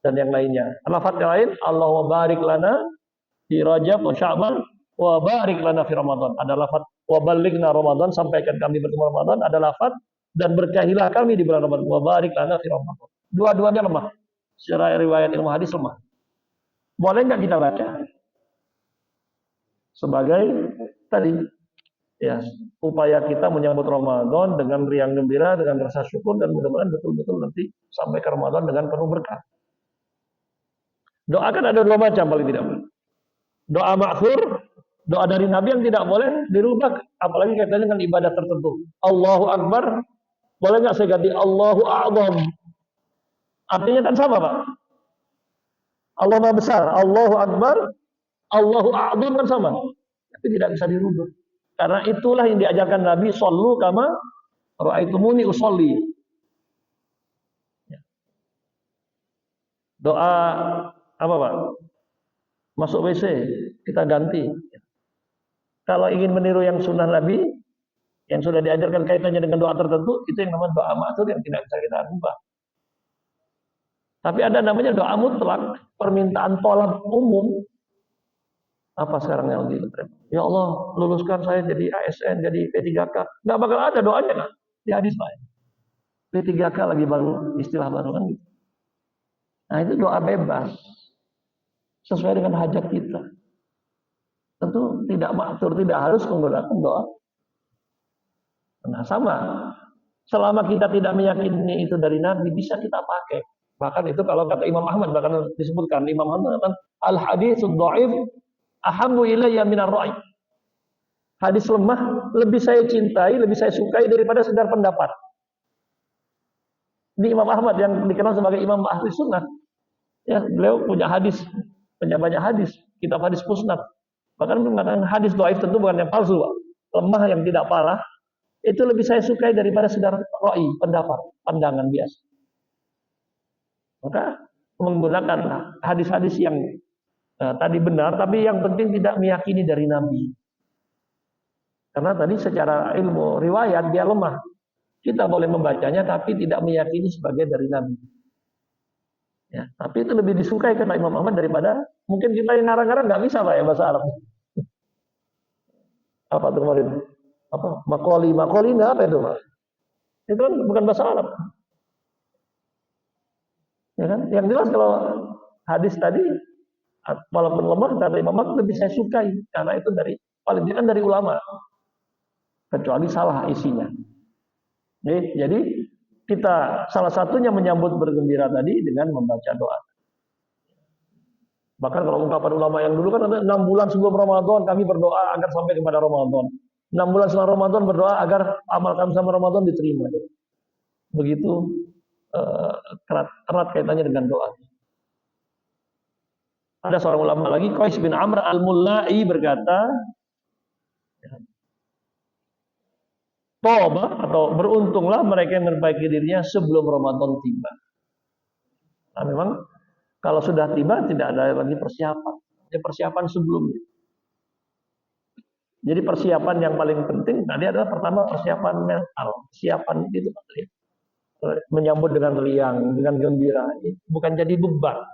dan yang lainnya. Lafaz yang lain, Allahumma barik lana di Rajab wa Sya'ban wa barik lana fi Ramadan. Ada lafaz wa balighna Ramadan, sampaikan kami bertemu Ramadan, ada lafaz dan berkahilah kami di bulan Ramadan. Wa barik lana fi Ramadan. Dua-duanya lemah. Secara riwayat ilmu hadis lemah. Boleh nggak kita baca? Sebagai tadi ya, upaya kita menyambut Ramadan dengan riang gembira, dengan rasa syukur, dan mudah-mudahan betul-betul nanti sampai ke Ramadan dengan penuh berkah. Doa kan ada dua macam paling tidak. Doa ma'thur, doa dari Nabi yang tidak boleh dirubah, apalagi kaitannya dengan ibadah tertentu. Allahu Akbar, boleh nggak saya ganti Allahu A'zam? Artinya kan sama Pak. Allah Maha Besar, Allahu Akbar, Allahu A'zam kan sama. Tapi tidak bisa dirubah. Karena itulah yang diajarkan Nabi, shollu kama ra'aitumuni usolli. Doa apa Pak? Masuk WC, kita ganti. Kalau ingin meniru yang sunnah Nabi, yang sudah diajarkan kaitannya dengan doa tertentu, itu yang namanya doa ma'thur yang tidak bisa kita ubah. Tapi ada namanya doa mutlak, permintaan tolak umum. Apa sekarang yang lebih terima? Ya Allah, luluskan saya jadi ASN, jadi P3K. Nggak bakal ada doanya kan? Di hadis Pak. P3K lagi baru, istilah baru kan gitu. Nah itu doa bebas. Sesuai dengan hajat kita. Tentu tidak ma'thur, tidak harus menggunakan doa. Nah sama. Selama kita tidak meyakini itu dari Nabi, bisa kita pakai. Bahkan itu kalau kata Imam Ahmad, bahkan disebutkan, Imam Ahmad mengatakan, al-haditsul dha'if ahabbu ilayya minar ra'i. Hadis lemah lebih saya cintai, lebih saya sukai daripada sekedar pendapat. Ini Imam Ahmad yang dikenal sebagai Imam Ahli Sunnah. Ya, beliau punya hadis, punya banyak hadis, kitab hadis musnad. Bahkan mengatakan hadis dhaif tentu bukan yang palsu, Pak. Lemah yang tidak parah, itu lebih saya sukai daripada sekedar roi, pendapat, pandangan biasa. Maka menggunakan hadis-hadis yang tadi benar, tapi yang penting tidak meyakini dari Nabi. Karena tadi secara ilmu riwayat dia lemah. Kita boleh membacanya tapi tidak meyakini sebagai dari Nabi. Ya, tapi itu lebih disukai karena Imam Ahmad daripada mungkin kita yang ngarang-ngarang nggak bisa Pak ya bahasa Arab. Apa tuh kemarin? Apa? Makoli apa itu Pak? Itu kan bukan bahasa Arab. Ya kan? Yang jelas kalau hadis tadi walaupun lemah kata Imam Ahmad lebih saya sukai karena itu dari paling tidak dari ulama. Kecuali salah isinya. Jadi kita salah satunya menyambut bergembira tadi dengan membaca doa. Bahkan kalau ungkapan ulama yang dulu kan ada 6 bulan sebelum Ramadan kami berdoa agar sampai kepada Ramadan. 6 bulan setelah Ramadan berdoa agar amal kami sama Ramadan diterima. Begitu erat kaitannya dengan doa. Ada seorang ulama lagi, Qais bin Amr al-Mullai berkata, toba atau beruntunglah mereka yang memperbaiki dirinya sebelum Ramadan tiba. Nah, memang kalau sudah tiba tidak ada lagi persiapan. Persiapan sebelumnya. Jadi persiapan yang paling penting tadi adalah pertama persiapan mental. Persiapan itu menyambut dengan riang, dengan gembira. Bukan jadi beban.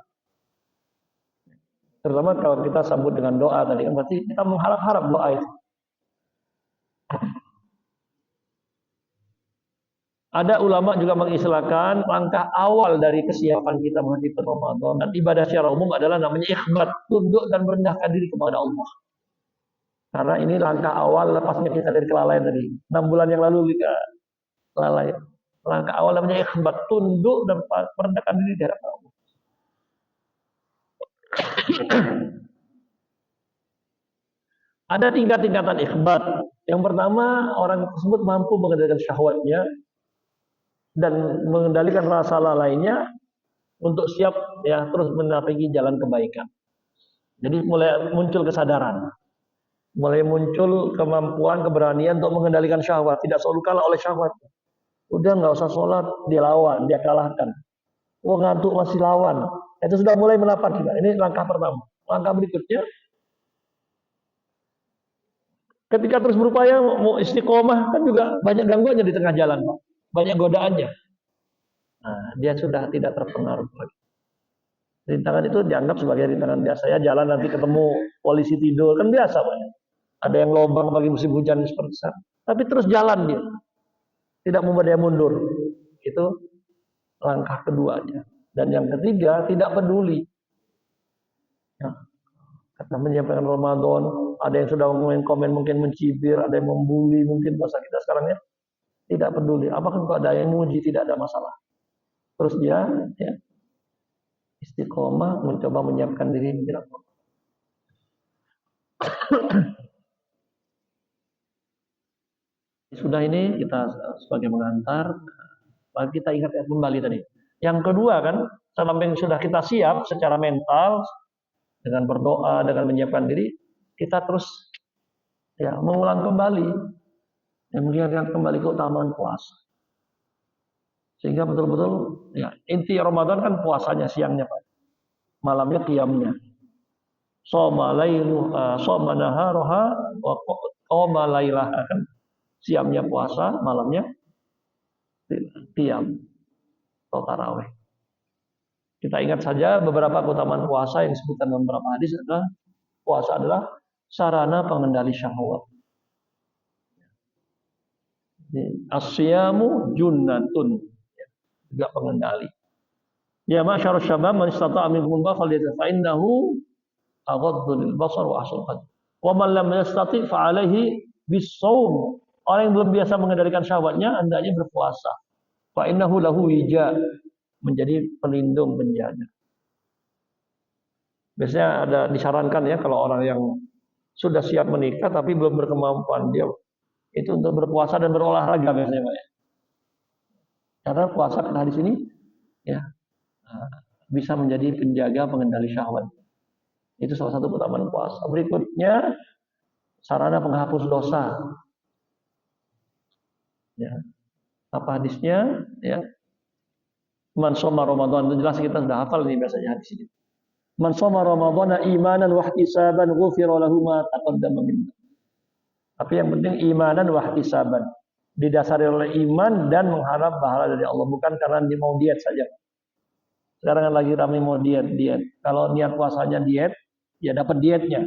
Terutama kalau kita sambut dengan doa tadi kan berarti kita mengharap-harap doa itu. Ada ulama juga mengistilahkan langkah awal dari kesiapan kita menghadapi Ramadan dan ibadah secara umum adalah namanya ikhbat, tunduk dan merendahkan diri kepada Allah. Karena ini langkah awal lepasnya kita dari kelalaian tadi. 6 bulan yang lalu kita lalai. Langkah awal namanya ikhbat, tunduk dan merendahkan diri di hadapan Allah. Ada tingkat-tingkatan ikhbat. Yang pertama, orang tersebut mampu mengendalikan syahwatnya dan mengendalikan rasa lalainya untuk siap ya terus menaiki jalan kebaikan. Jadi mulai muncul kesadaran, mulai muncul kemampuan, keberanian untuk mengendalikan syahwat, tidak selalu kalah oleh syahwat. Udah nggak usah sholat, dia lawan, dia kalahkan. Oh ngantuk masih lawan. Itu sudah mulai menapak kita. Ini langkah pertama. Langkah berikutnya, ketika terus berupaya mau istiqomah kan juga banyak gangguannya di tengah jalan, Pak. Banyak godaannya. Nah, dia sudah tidak terpengaruh lagi. Rintangan itu dianggap sebagai rintangan biasa. Ya jalan nanti ketemu polisi tidur kan biasa, Pak. Ada yang lobang bagi musim hujan seperti itu. Tapi terus jalan dia. Tidak membuat dia mundur. Itu langkah keduanya. Dan yang ketiga, tidak peduli. Ya. Karena menyampaikan Ramadan, ada yang sudah komen mungkin mencibir, ada yang membuli mungkin bahasa kita sekarang ya. Tidak peduli. Apakah kalau ada yang muji tidak ada masalah. Terus dia ya, istiqomah mencoba menyiapkan diri menjelang Ramadan. Sudah ini kita sebagai mengantar, kita ingat kembali tadi. Yang kedua kan, sampai sudah kita siap secara mental dengan berdoa, dengan menyiapkan diri, kita terus ya mengulang kembali, yang melihat kembali keutamaan puasa. Sehingga betul-betul ya inti Ramadan kan puasanya siangnya Pak. Malamnya qiyamnya. Shoma lailuha, shoma naharuha wa qoma lailaha kan. Siangnya puasa, malamnya qiyam atau tarawih. Kita ingat saja beberapa keutamaan puasa yang disebutkan dalam beberapa hadis adalah puasa adalah sarana pengendali syahwat. As-siyamu junnatun, juga pengendali. Ya masyarus syabab man istata'a minkum al-ba'a falyatafa'al fa innahu aghaddu lil-basar wa ahsanu qad. Wa man lam yastati' fa 'alaihi bis-shaum. Orang yang belum biasa mengendalikan syahwatnya hendaknya berpuasa. Fa innahu lahu wija, menjadi pelindung penjaga. Biasanya ada disarankan ya kalau orang yang sudah siap menikah tapi belum berkemampuan dia itu untuk berpuasa dan berolahraga biasanya Pak ya. Karena puasa kata hadis ini ya bisa menjadi penjaga pengendali syahwat. Itu salah satu keutamaan puasa. Berikutnya sarana penghapus dosa. Ya. Apa hadisnya? Ya. Man shoma Ramadan, itu jelas kita sudah hafal ini biasanya hadis ini. Man shoma Ramadhana imanan wa ihtisaban ghufira lahu ma taqaddama min. Tapi yang penting imanan wa ihtisaban. Didasari oleh iman dan mengharap pahala dari Allah, bukan karena dia mau diet saja. Sekarang kan lagi ramai mau diet. Kalau niat puasanya diet, ya dapat dietnya.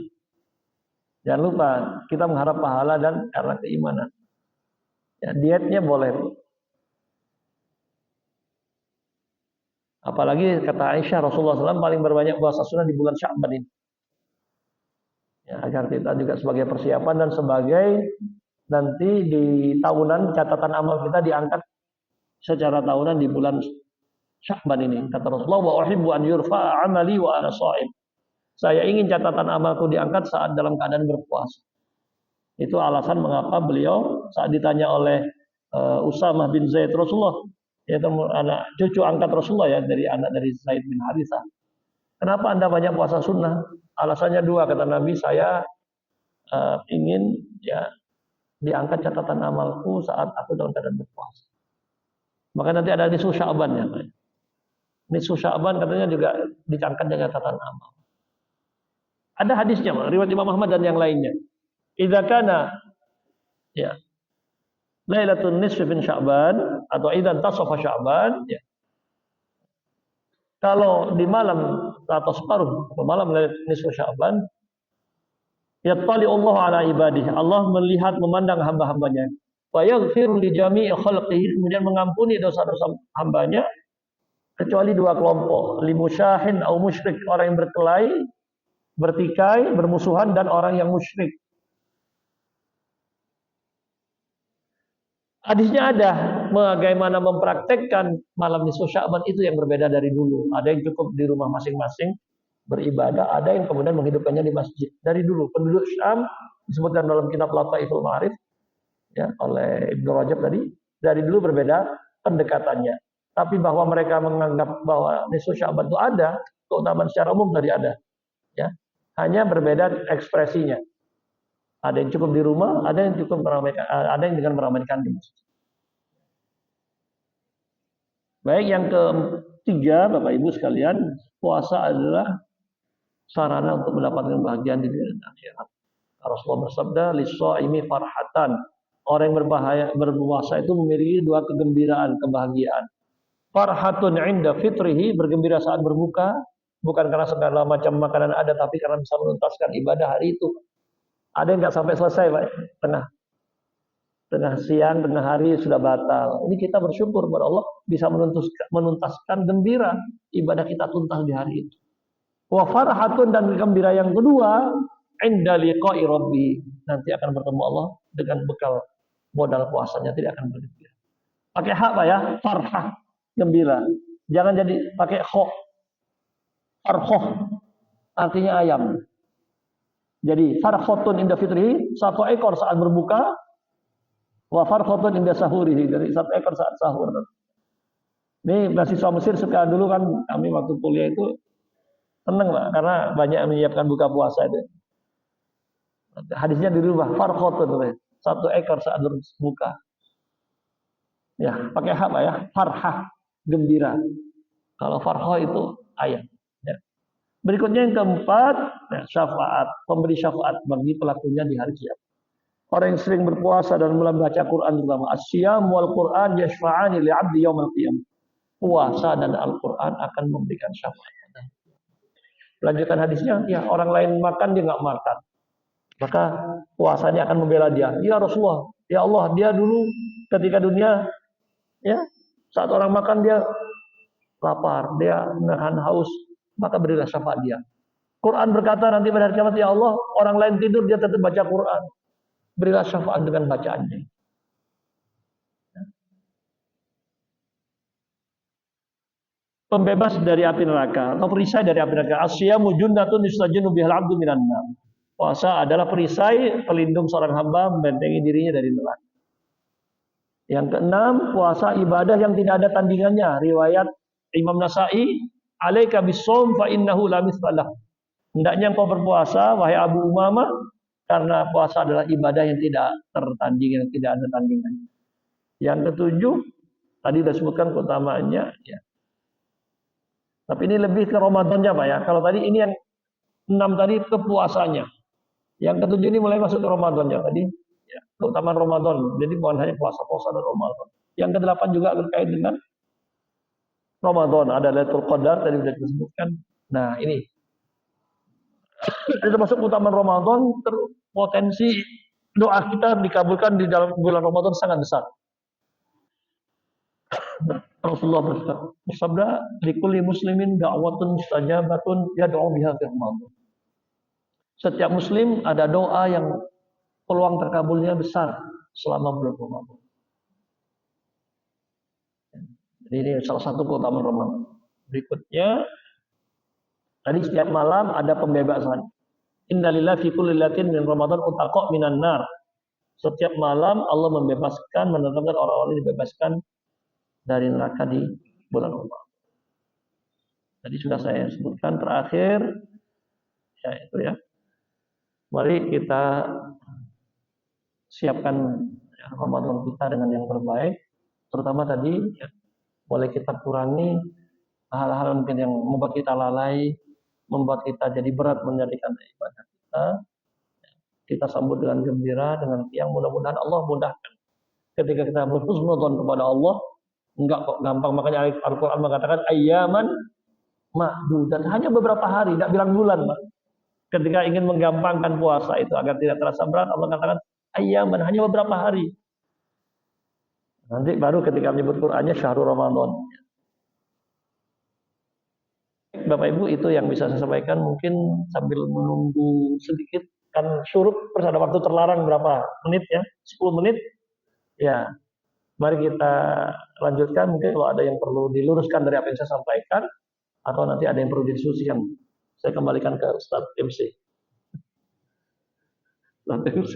Jangan lupa kita mengharap pahala dan karena keimanan. Ya, dietnya boleh. Apalagi kata Aisyah, Rasulullah SAW paling berbanyak puasa sunnah di bulan Sya'ban ini. Ya, agar kita juga sebagai persiapan dan sebagai nanti di tahunan catatan amal kita diangkat secara tahunan di bulan Sya'ban ini. Kata Rasulullah, wa uhibbu an yurfa'a amali wa ana sha'im. Saya ingin catatan amalku diangkat saat dalam keadaan berpuasa. Itu alasan mengapa beliau saat ditanya oleh Usamah bin Zaid, Rasulullah, yaitu anak cucu angkat Rasulullah ya, dari anak dari Zaid bin Harithah. Kenapa Anda banyak puasa sunnah? Alasannya dua, kata Nabi, saya ingin ya diangkat catatan amalku saat aku dalam keadaan berpuasa. Maka nanti ada nisfu Sya'ban ya. Nisfu Sya'ban katanya juga diangkat dengan catatan amal. Ada hadisnya, riwayat Imam Ahmad dan yang lainnya. Idza kana ya Lailatul Nisfi min Sya'ban atau idzan tasafa Sya'ban ya. Kalau di malam atau separuh atau malam nisfu Sya'ban, yattali Allah ala ibadihi. Allah melihat memandang hamba-hambanya. Wa yaghfiru li jami'i khalqihi, kemudian mengampuni dosa-dosa hambanya kecuali dua kelompok, limusyahin au musyrik, orang yang berkelahi, bertikai, bermusuhan dan orang yang musyrik. Hadisnya ada bagaimana mempraktekkan malam nisfu Sya'ban itu yang berbeda dari dulu. Ada yang cukup di rumah masing-masing beribadah, ada yang kemudian menghidupkannya di masjid. Dari dulu penduduk Syam disebutkan dalam kitab Lataiful Ma'arif ya oleh Ibnu Rajab tadi, dari dulu berbeda pendekatannya. Tapi bahwa mereka menganggap bahwa nisfu Sya'ban itu ada, keutamaan secara umum tadi ada. Ya. Hanya berbeda ekspresinya. Ada yang cukup di rumah, ada yang cukup meramaikan, ada yang dengan meramaikan di masjid. Baik, yang ketiga, Bapak Ibu sekalian, puasa adalah sarana untuk mendapatkan kebahagiaan di dunia dan akhirat. Rasulullah bersabda, lis-shaimi farhatan. Orang yang berpuasa itu memiliki dua kegembiraan, kebahagiaan. Farhatun 'inda fitrihi, bergembira saat berbuka, bukan karena segala macam makanan ada, tapi karena bisa menuntaskan ibadah hari itu. Ada yang nggak sampai selesai, Pak. Tengah siang, tengah hari sudah batal. Ini kita bersyukur kepada Allah bisa menuntaskan gembira ibadah kita tuntas di hari itu. Wa farhatun, dan gembira yang kedua, inda liqa'i rabbi, nanti akan bertemu Allah dengan bekal modal puasanya, tidak akan bergembira. Pakai hak Pak ya, farhah, gembira. Jangan jadi pakai kho. Farhoh artinya ayam. Jadi farkhotun inda fitri, satu ekor saat berbuka, wa farkhotun inda sahurihi, dari satu ekor saat sahur. Ini mahasiswa Mesir suka, dulu kan kami waktu kuliah itu seneng lah, karena banyak menyiapkan buka puasa itu. Hadisnya dirubah, farkhotun, satu ekor saat berbuka. Ya, pakai hak Pak ya, farhah, gembira. Kalau farhoh itu ayam. Ya. Berikutnya yang keempat, syafaat, pemberi syafaat bagi pelakunya di hari kiamat. Orang yang sering berpuasa dan membaca Quran terutama, as-siyam wal Quran yashfa'ani li'abdi yaumil qiyamah. Puasa dan Al-Quran akan memberikan syafaat. Lanjutkan hadisnya, ya orang lain makan dia nggak makan, maka puasanya akan membela dia. Ya Rasulullah, ya Allah, dia dulu ketika dunia, ya saat orang makan dia lapar, dia menahan haus, maka berilah syafaat dia. Quran berkata nanti pada hari kiamat, ya Allah, orang lain tidur dia tetap baca Quran, berilah syafaat dengan bacaannya. Pembebas dari api neraka atau perisai dari api neraka. Asyamu junnatun yustajinu bihal abdu minan nar. Puasa adalah perisai pelindung seorang hamba membentengi dirinya dari neraka. Yang keenam, puasa ibadah yang tidak ada tandingannya. Riwayat Imam Nasai, "Alaika bis-shaum fa innahu la mithlah." Hendaknya engkau berpuasa, wahai Abu Umamah, karena puasa adalah ibadah yang tidak tertanding, yang tidak ada tandingannya. Yang ketujuh, tadi sudah sebutkan keutamaannya, ya. Tapi ini lebih ke Ramadannya, Pak ya. Kalau tadi ini yang 6 tadi ke puasanya. Yang ketujuh ini mulai masuk ke Ramadannya tadi, ya, keutamaan Ramadan. Jadi bukan hanya puasa-puasa dan Ramadan. Yang kedelapan juga terkait dengan Ramadan. Ada Lailatul Qadar tadi sudah disebutkan. Nah ini termasuk keutamaan Ramadan, potensi doa kita dikabulkan di dalam bulan Ramadan sangat besar. Rasulullah bersabda, "Likulli muslimin da'watun mustajabatun yad'u biha fi Ramadan." Setiap muslim ada doa yang peluang terkabulnya besar selama bulan Ramadan. Jadi ini salah satu keutamaan Ramadan. Berikutnya, tadi setiap malam ada pembebasan. Innalillahi fi kulli lailatin min Ramadan utaqa minan nar. Setiap malam Allah membebaskan, menentukan orang-orang yang dibebaskan dari neraka di bulan Ramadan. Tadi sudah saya sebutkan terakhir, ya itu ya. Mari kita siapkan ya, Ramadan kita dengan yang terbaik. Terutama tadi, ya, boleh kita kurangi hal-hal mungkin yang membuat kita lalai, membuat kita jadi berat menjadikan ibadah kita. Kita sambut dengan gembira, dengan yang mudah-mudahan Allah mudahkan. Ketika kita berhusnudzon kepada Allah, enggak kok gampang. Makanya Al-Quran mengatakan ayyaman ma'dudat, hanya beberapa hari, tidak bilang bulan, Pak. Ketika ingin menggampangkan puasa itu agar tidak terasa berat, Allah katakan ayyaman, hanya beberapa hari. Nanti baru ketika menyebut Qur'annya syahrul Ramadan. Bapak Ibu, itu yang bisa saya sampaikan. Mungkin sambil menunggu sedikit, kan syuruk terus ada waktu terlarang berapa menit ya, 10 menit ya. Mari kita lanjutkan. Mungkin kalau ada yang perlu diluruskan dari apa yang saya sampaikan, atau nanti ada yang perlu didiskusikan, saya kembalikan ke Ustaz MC. Ustaz MC.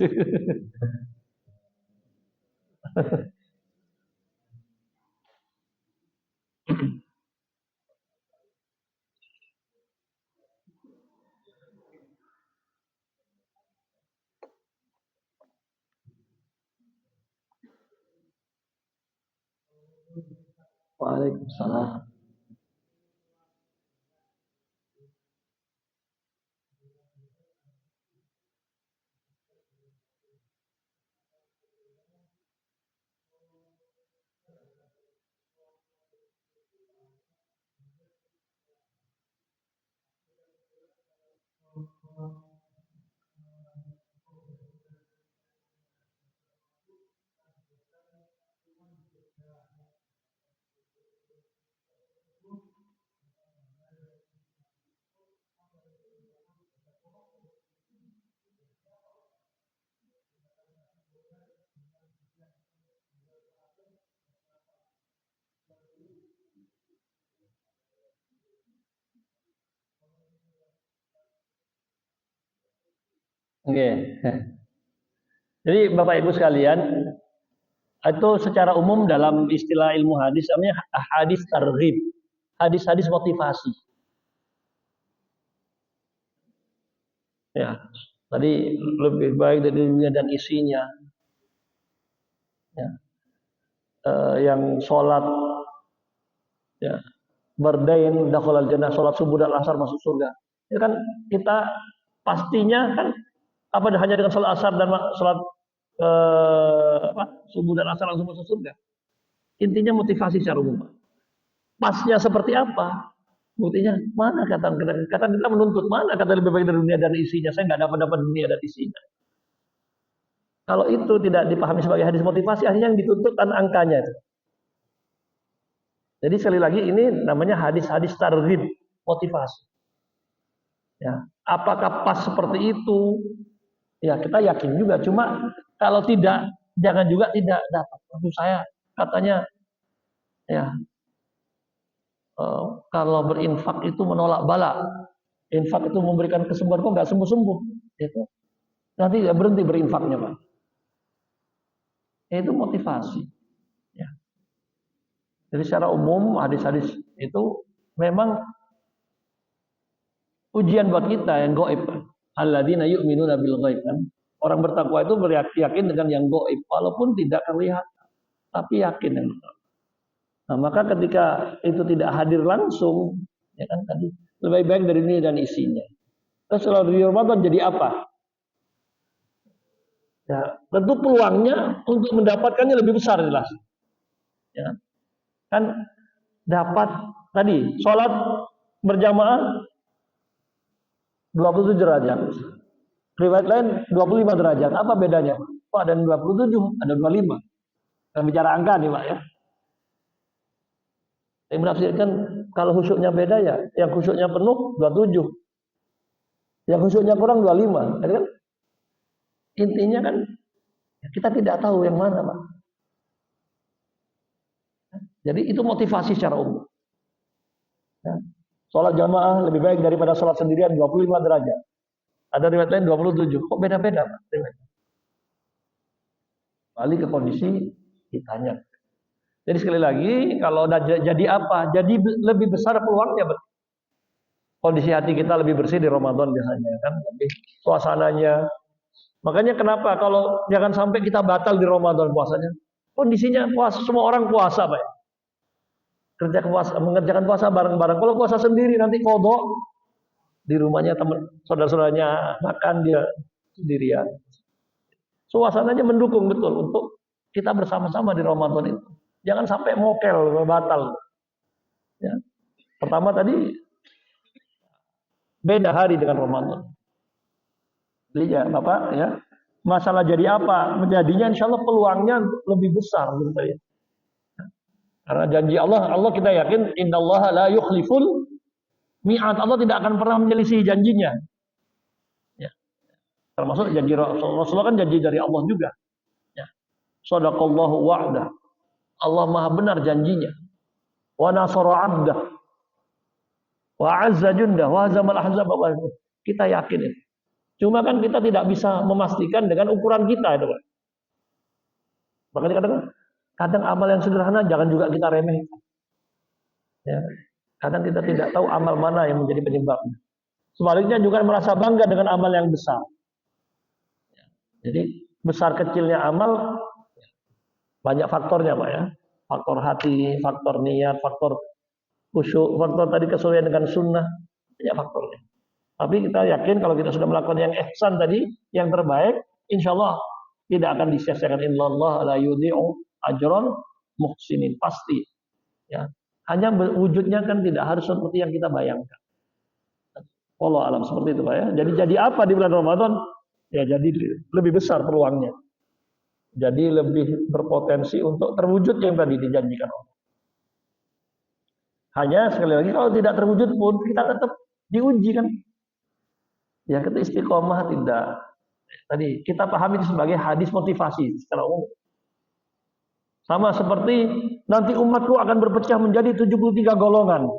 Waalaikumsalam. Oke. Jadi Bapak Ibu sekalian, itu secara umum dalam istilah ilmu hadis namanya hadis targhib, hadis-hadis motivasi. Ya, tadi lebih baik dari dunia dan isinya. Ya. Yang sholat, ya, berdain dakhalal jannah, sholat subuh dan asar masuk surga. Itu kan kita pastinya kan apa hanya dengan sholat asar dan sholat subuh dan asar langsung masuk surga. Intinya motivasi secara umum. Pasnya seperti apa? Buktinya mana kata kita menuntut, mana kata lebih baik dari dunia dan isinya. Saya nggak dapat dunia dan isinya. Kalau itu tidak dipahami sebagai hadis motivasi, akhirnya yang dituntut kan angkanya. Jadi sekali lagi ini namanya hadis-hadis targhib, motivasi. Ya, apakah pas seperti itu? Ya kita yakin juga. Cuma kalau tidak, jangan juga tidak dapat. Maksud saya katanya, ya kalau berinfak itu menolak bala. Infak itu memberikan kesembuhan, kok nggak sembuh-sembuh. Itu nanti ya berhenti berinfaknya, Pak. Itu motivasi. Jadi secara umum hadis-hadis itu memang ujian buat kita yang gaib. Alladzina yu'minuna bil ghaib kan. Orang bertakwa itu yakin dengan yang gaib walaupun tidak terlihat, tapi yakin yang betul. Nah, maka ketika itu tidak hadir langsung, ya kan tadi lebih baik dari ini dan isinya. Terus kalau di Ramadan jadi apa? Ya, tentu peluangnya untuk mendapatkannya lebih besar jelas. Ya, kan dapat tadi sholat berjamaah 27 derajat. Riwayat lain 25 derajat. Apa bedanya? Oh, ada yang 27, ada 25. Kita bicara angka nih, Pak ya. Yang menafsirkan kalau khusyuknya beda ya, yang khusyuknya penuh 27. Yang khusyuknya kurang 25. Jadi kan intinya kan kita tidak tahu yang mana, Pak. Jadi itu motivasi secara umum. Ya. Sholat jamaah lebih baik daripada sholat sendirian 25 derajat. Ada riwayat lain 27. Kok beda-beda, Pak? Balik ke kondisi kitanya. Jadi sekali lagi, kalau jadi apa? Jadi lebih besar peluangnya. Kondisi hati kita lebih bersih di Ramadan biasanya kan, lebih suasananya. Makanya kenapa kalau jangan sampai kita batal di Ramadan puasanya. Kondisinya puasa, semua orang puasa, Pak. Mengerjakan puasa bareng-bareng. Kalau puasa sendiri nanti kodok di rumahnya teman saudara-saudaranya makan, dia sendirian. Suasananya mendukung betul untuk kita bersama-sama di Ramadan itu. Jangan sampai mokel, batal. Ya. Pertama tadi beda hari dengan Ramadan. Jadi ya Bapak ya, masalah jadi apa? Menjadinya insya Allah peluangnya lebih besar menurut saya. Karena janji Allah kita yakin innallaha la yukhliful mi'ad. Allah tidak akan pernah menyelisih janjinya. Ya. Termasuk janji Rasulullah kan janji dari Allah juga. Ya. Shadaqallahu wa'dah. Allah Maha benar janjinya. Wa nasara 'abdah. Wa 'azza jundah wa hazamal ahzab. Kita yakin itu. Cuma kan kita tidak bisa memastikan dengan ukuran kita itu, Pak. Makanya kadang amal yang sederhana jangan juga kita remehkan. Ya. Kadang kita tidak tahu amal mana yang menjadi penyebabnya. Sebaliknya juga merasa bangga dengan amal yang besar. Jadi besar kecilnya amal banyak faktornya, Pak ya. Faktor hati, faktor niat, faktor khusyuk, faktor tadi kesesuaian dengan sunnah, banyak faktornya. Tapi kita yakin kalau kita sudah melakukan yang ihsan tadi, yang terbaik, insya Allah tidak akan disia-siakan. Innallaha la yudhi'u ajron muhsinin, pasti. Ya, hanya wujudnya kan tidak harus seperti yang kita bayangkan. Allah alam seperti itu, Pak ya. Jadi apa di bulan Ramadan? Ya jadi lebih besar peluangnya. Jadi lebih berpotensi untuk terwujud yang tadi dijanjikan Allah. Hanya sekali lagi kalau tidak terwujud pun kita tetap diuji kan. Ya kita istiqomah tidak. Tadi kita pahami itu sebagai hadis motivasi secara umum. Sama seperti nanti umatku akan berpecah menjadi 73 golongan.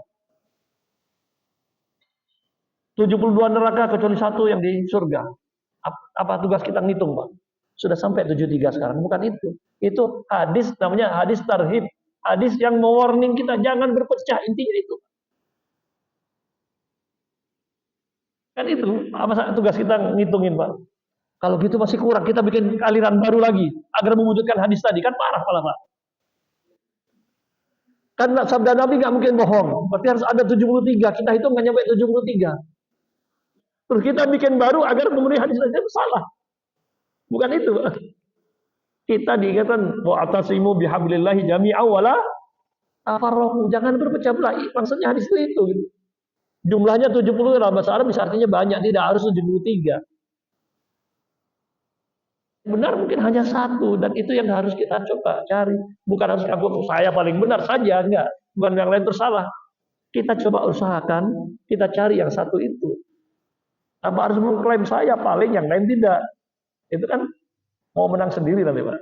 72 neraka kecuali satu yang di surga. Apa tugas kita ngitung, Pak? Sudah sampai 73 sekarang. Bukan itu. Itu hadis namanya hadis tarhib. Hadis yang mewarning kita jangan berpecah. Intinya itu. Kan itu. Apa tugas kita ngitungin, Pak? Kalau gitu masih kurang. Kita bikin aliran baru lagi. Agar mewujudkan hadis tadi. Kan parah, Pak. Kan sabda Nabi nggak mungkin bohong. Berarti harus ada 73. Kita hitung nggak nyampe 73. Terus kita bikin baru agar memenuhi hadis tadi. Salah. Bukan itu. Kita diingatkan wa'tasimu bihablillahi jami'an wala tafarraqu. Jangan berpecah belah. Maksudnya hadis itu gitu. Jumlahnya 70 dalam bahasa Arab bisa artinya banyak, tidak harus 73. Benar mungkin hanya satu dan itu yang harus kita coba cari. Bukan harus saya paling benar saja, enggak. Bukan yang lain tersalah. Kita coba usahakan, kita cari yang satu itu. Tanpa harus mengklaim saya paling, yang lain tidak. Itu kan mau menang sendiri nanti, Pak.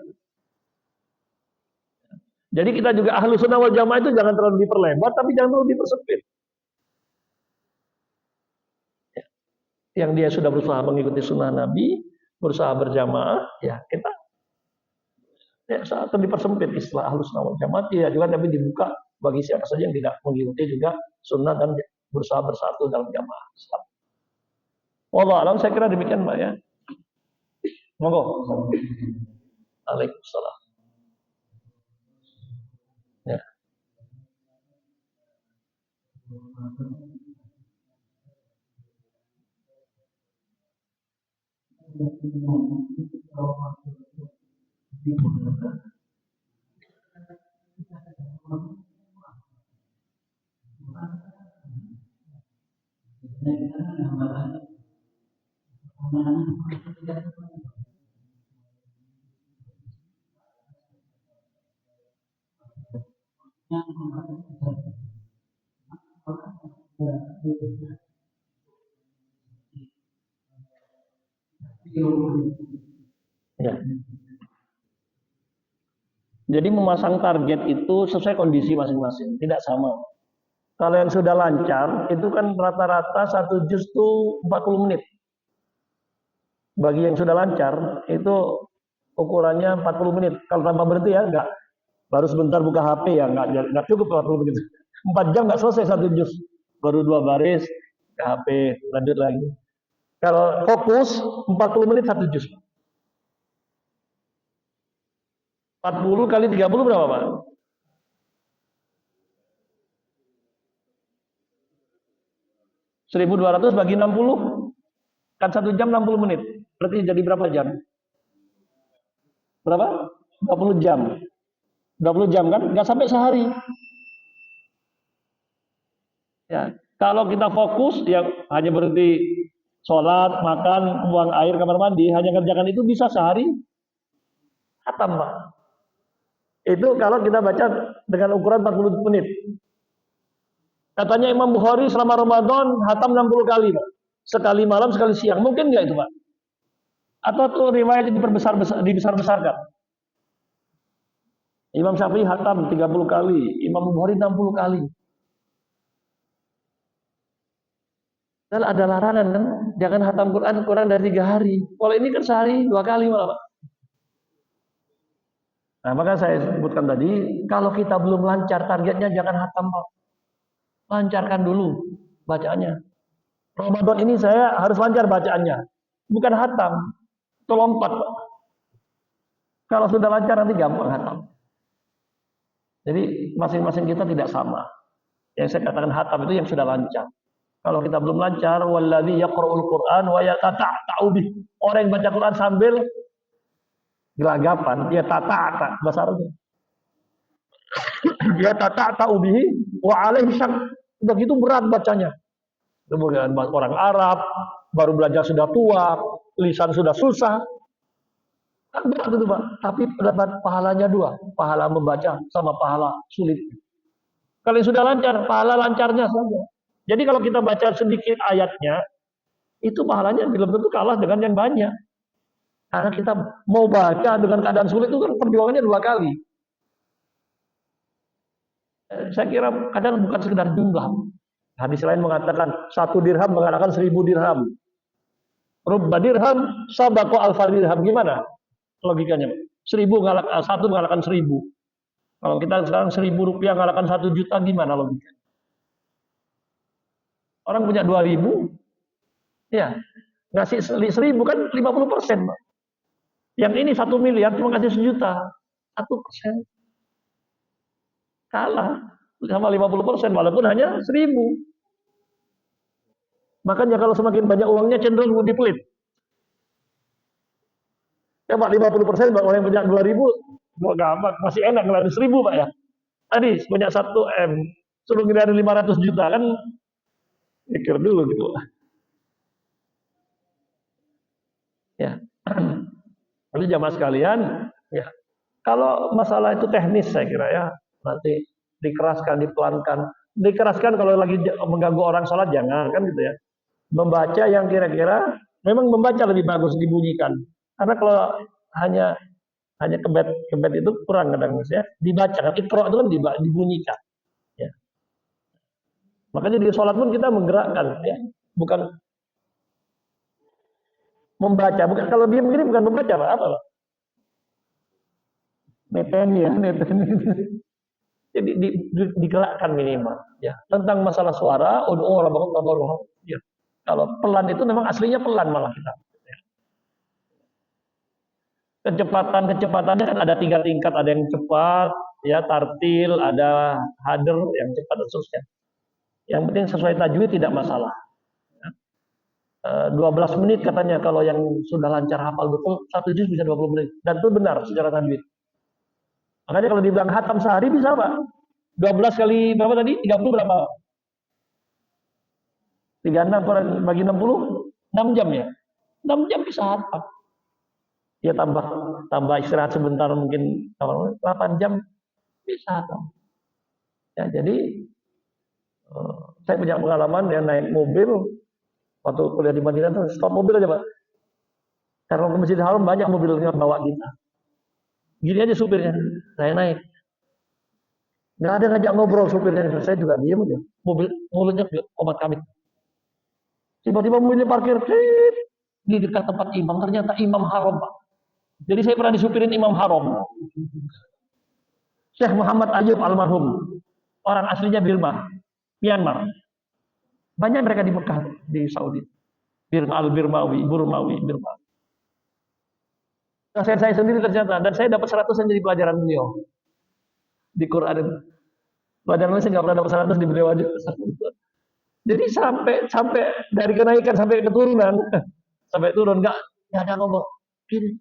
Jadi kita juga ahlu sunnah wal jamaah itu jangan terlalu diperlebar, tapi jangan terlalu dipersempit. Yang dia sudah berusaha mengikuti sunnah Nabi, berusaha berjamaah, ya kita ya saat dipersempit istilah ahlu sunnah wal jamaah, ya juga tapi dibuka bagi siapa saja yang tidak mengikuti juga sunnah dan berusaha bersatu dalam jamaah. Wallahu alam, saya kira demikian Mbak ya. Monggo. Waalaikumsalam. Ya. Ya. Jadi memasang target itu sesuai kondisi masing-masing, tidak sama. Kalau yang sudah lancar, itu kan rata-rata satu juz itu 40 menit. Bagi yang sudah lancar, itu ukurannya 40 menit. Kalau tanpa berhenti ya enggak. Baru sebentar buka HP ya enggak cukup 40 menit. 4 jam enggak selesai satu juz. Baru 2 baris, ke HP, lanjut lagi. Kalau fokus 40 menit satu juz. 40 kali 30 berapa Pak? 1200 bagi 60 kan 1 jam 60 menit. Berarti jadi berapa jam? Berapa? 20 jam. 20 jam kan? Nggak sampai sehari. Ya, kalau kita fokus yang hanya berhenti sholat, makan, buang air, kamar mandi, hanya kerjakan itu bisa sehari khatam Pak. Itu kalau kita baca dengan ukuran 40 menit. Katanya Imam Bukhari selama Ramadan hatam 60 kali Pak. Sekali malam, sekali siang. Mungkin nggak itu Pak? Atau tuh riwayatnya dibesar-besarkan? Imam Syafi'i hatam 30 kali, Imam Bukhari 60 kali. Dan ada larangan kan, jangan hatam Quran kurang dari 3 hari. Kalau ini kan sehari 2 kali malah Pak. Nah, maka saya sebutkan tadi, kalau kita belum lancar targetnya jangan hatam Pak. Lancarkan dulu bacaannya. Ramadan ini saya harus lancar bacaannya. Bukan hatam, itu lompat Pak. Kalau sudah lancar nanti gampang hatam. Jadi masing-masing kita tidak sama. Yang saya katakan hatam itu yang sudah lancar. Kalau kita belum lancar, walladzi yaqra'ul Qur'an wa yatata'u bih. Orang yang baca Quran sambil gelagapan, dia tata'ata bahasa Arabnya. Dia tata'u bihi wa alaihi syak. Begitu berat bacanya. Kemudian orang Arab baru belajar sudah tua, lisan sudah susah. Kan berat itu Pak. Tapi dapat pahalanya 2, pahala membaca sama pahala sulit. Kalau sudah lancar, pahala lancarnya saja. Jadi kalau kita baca sedikit ayatnya, itu pahalanya belum tentu kalah dengan yang banyak. Karena kita mau baca dengan keadaan sulit itu kan perjuangannya 2 kali. Saya kira kadang bukan sekedar jumlah. Hadis lain mengatakan 1 dirham mengalahkan 1000 dirham. Rubba dirham sabaqo alfa dirham. Gimana logikanya? 1 mengalahkan 1000. Kalau kita sekarang 1000 rupiah mengalahkan 1 juta, gimana logikanya? Orang punya 2000, ya ngasih 1000 kan 50%. Yang ini 1 miliar cuma ngasih 1 juta, 1%. Kalah sama 50%, walaupun hanya 1000. Makanya kalau semakin banyak uangnya cenderung dipelit. Ya Pak, 50% orang yang punya 2000, gampang, masih enak ngeluarin 1000 Pak ya. Tadi punya 1 M, suruh ngeluarin 500 juta kan, mikir dulu gitu. Ya. Jadi jamaah sekalian, ya. Kalau masalah itu teknis saya kira ya, nanti dikeraskan, dipelankan. Dikeraskan kalau lagi mengganggu orang sholat jangan kan gitu ya. Membaca yang kira-kira memang membaca lebih bagus dibunyikan. Karena kalau hanya kebet itu kurang kadang ya. Dibaca kan Iqra itu kan dibunyikan. Ya. Makanya di sholat pun kita menggerakkan ya, bukan membaca. Bukan kalau diam begini bukan membaca Pak, apa Pak? Neten ya, neten. Jadi digerakkan minimal. Ya. Tentang masalah suara, ya. Kalau pelan itu memang aslinya pelan malah kita. Kecepatannya kan ada 3 tingkat, ada yang cepat, ya tartil, ada hader yang cepat dan seterusnya. Yang penting sesuai tajwid tidak masalah. 12 menit katanya kalau yang sudah lancar hafal betul, 1 juz bisa 20 menit. Dan itu benar secara tajwid. Makanya kalau dibilang hatam sehari bisa Pak. 12 kali berapa tadi? 30 berapa? 36 bagi 60, 6 jam ya. 6 jam bisa hatam. Ya tambah istirahat sebentar mungkin 8 jam bisa hatam. Ya, jadi saya punya pengalaman ya naik mobil waktu kuliah di Madinah tuh stop mobil aja Pak. Karena ke Masjidil Haram banyak mobilnya bawa kita. Gini aja supirnya, saya naik. Nggak ada ngajak ngobrol supirnya, saya juga diem aja. Mobil mulutnya obat kamit. Tiba-tiba mobilnya parkir di dekat tempat imam, ternyata imam haram Pak. Jadi saya pernah disupirin imam haram. Syekh Muhammad Ayub almarhum, orang aslinya Birma, Myanmar. Banyak mereka di Mekah, di Saudi. Birmawi. Saya sendiri ternyata, dan saya dapat 100 dari pelajaran beliau di Quran. Pelajaran saya nggak pernah dapat 100 di beliau aja. Jadi sampai dari kenaikan sampai keturunan, sampai turun nggak ada ngomong ini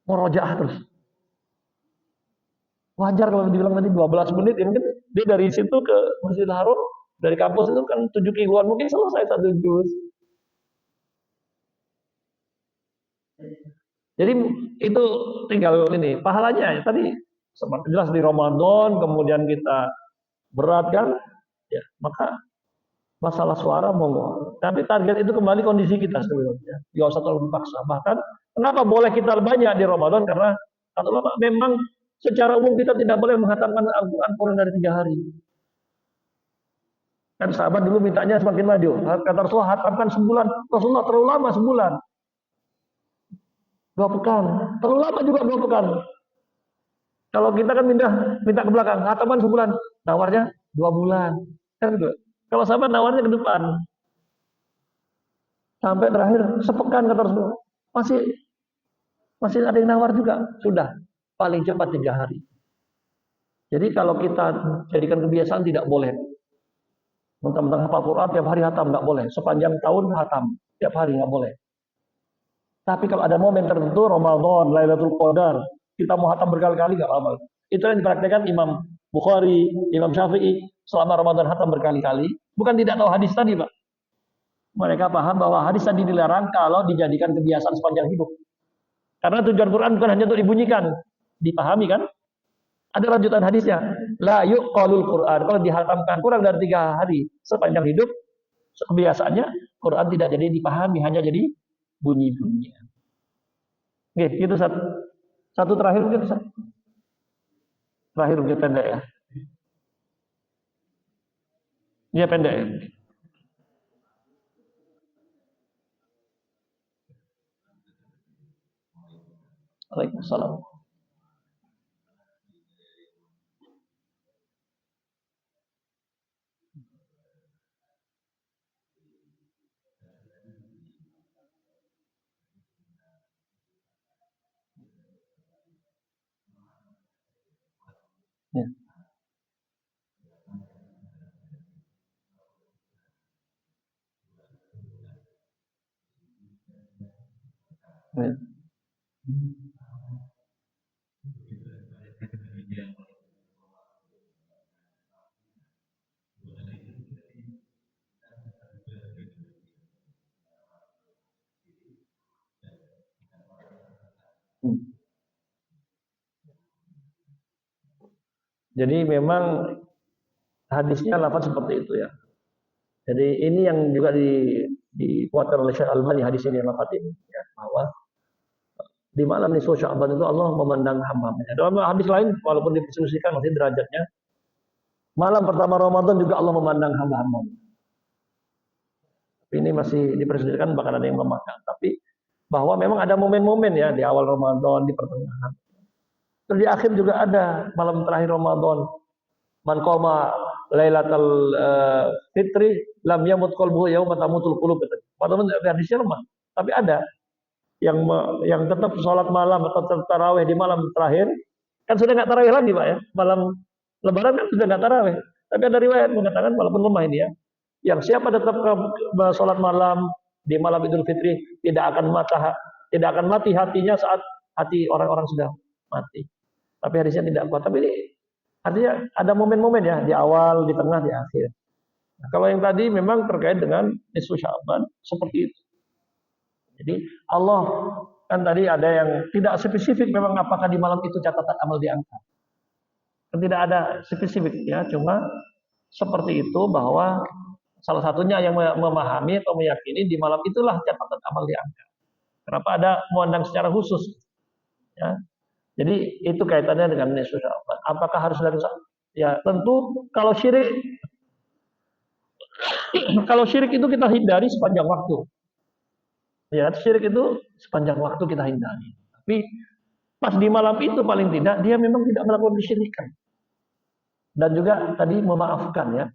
murojaah terus. Wajar kalau dibilang tadi 12 menit, ya mungkin dia dari situ ke Masjidil Haram, dari kampus itu kan 7 kiloan, mungkin selesai 1 juz. Jadi itu tinggal ini pahalanya ya tadi jelas di Ramadan, kemudian kita berat kan, ya maka masalah suara monggo. Tapi target itu kembali kondisi kita sebenarnya. Tidak usah terlalu dipaksa. Bahkan kenapa boleh kita banyak di Ramadan karena kalau memang secara umum kita tidak boleh menghatamkan Al-Quran kurang dari 3 hari. Kan sahabat dulu mintanya semakin maju. Kata Rasulullah hatamkan sebulan. Rasulullah terlalu lama sebulan. 2 pekan. Terlalu lama juga 2 pekan. Kalau kita kan minta ke belakang, hatamkan sebulan. Nawarnya 2 bulan. Kan gitu. Kalau sahabat nawarnya ke depan. Sampai terakhir sepekan kata Rasulullah. Masih ada yang nawar juga. Sudah. Paling cepat 3 hari. Jadi kalau kita jadikan kebiasaan tidak boleh. Mentang-mentang hafal Quran tiap hari hatam nggak boleh. Sepanjang tahun hatam tiap hari nggak boleh. Tapi kalau ada momen tertentu Ramadan, Lailatul Qadar, kita mau hatam berkali-kali nggak apa-apa. Itu yang dipraktikkan Imam Bukhari, Imam Syafi'i selama Ramadan hatam berkali-kali. Bukan tidak tahu hadis tadi Pak. Mereka paham bahwa hadis tadi dilarang kalau dijadikan kebiasaan sepanjang hidup. Karena tujuan Quran bukan hanya untuk dibunyikan, dipahami kan? Ada lanjutan hadisnya. La yuqalul Quran. Kalau dihatamkan kurang dari 3 hari sepanjang hidup, kebiasaannya Quran tidak jadi dipahami, hanya jadi bunyi-bunyian. Oke, itu satu terakhir mungkin. Terakhir mungkin pendek ya. Iya pendek ya. Waalaikumsalam. Ya. Ya. Jadi memang hadisnya lafaz seperti itu ya. Jadi ini yang juga dikuatkan oleh Syekh Al-Albani hadis ini lafaz ini ya, bahwa di malam nisfu Sya'ban itu Allah memandang hamba-hambanya. Dalam hadis lain walaupun diperselisihkan masih derajatnya, malam pertama Ramadan juga Allah memandang hamba-hambanya. Tapi ini masih diperselisihkan bahkan ada yang melemahkan. Tapi bahwa memang ada momen-momen ya di awal Ramadan, di pertengahan. Terus di akhir juga ada malam terakhir Ramadan. Man qoma lailatul fitri lam yamut qalbuhu yauma tamutul qulub. Padahal hadisnya lemah, tapi ada yang tetap sholat malam atau tarawih di malam terakhir, kan sudah nggak tarawih lagi Pak ya, malam Lebaran kan sudah nggak tarawih. Tapi ada riwayat mengatakan walaupun lemah ini ya, yang siapa tetap sholat malam di malam Idul Fitri tidak akan mati hatinya saat hati orang-orang sudah mati. Tapi hadisnya tidak kuat. Tapi ini artinya ada momen-momen ya, di awal, di tengah, di akhir. Nah, kalau yang tadi memang terkait dengan nisfu Sya'ban seperti itu. Jadi Allah kan tadi ada yang tidak spesifik memang apakah di malam itu catatan amal diangkat. Kan tidak ada spesifik ya, cuma seperti itu bahwa salah satunya yang memahami atau meyakini di malam itulah catatan amal diangkat. Kenapa ada memandang secara khusus? Ya. Jadi itu kaitannya dengan nisfu Sya'ban. Apakah harus dari ya tentu kalau syirik itu kita hindari sepanjang waktu. Ya, syirik itu sepanjang waktu kita hindari. Tapi pas di malam itu paling tidak dia memang tidak melakukan kesyirikan. Dan juga tadi memaafkan ya.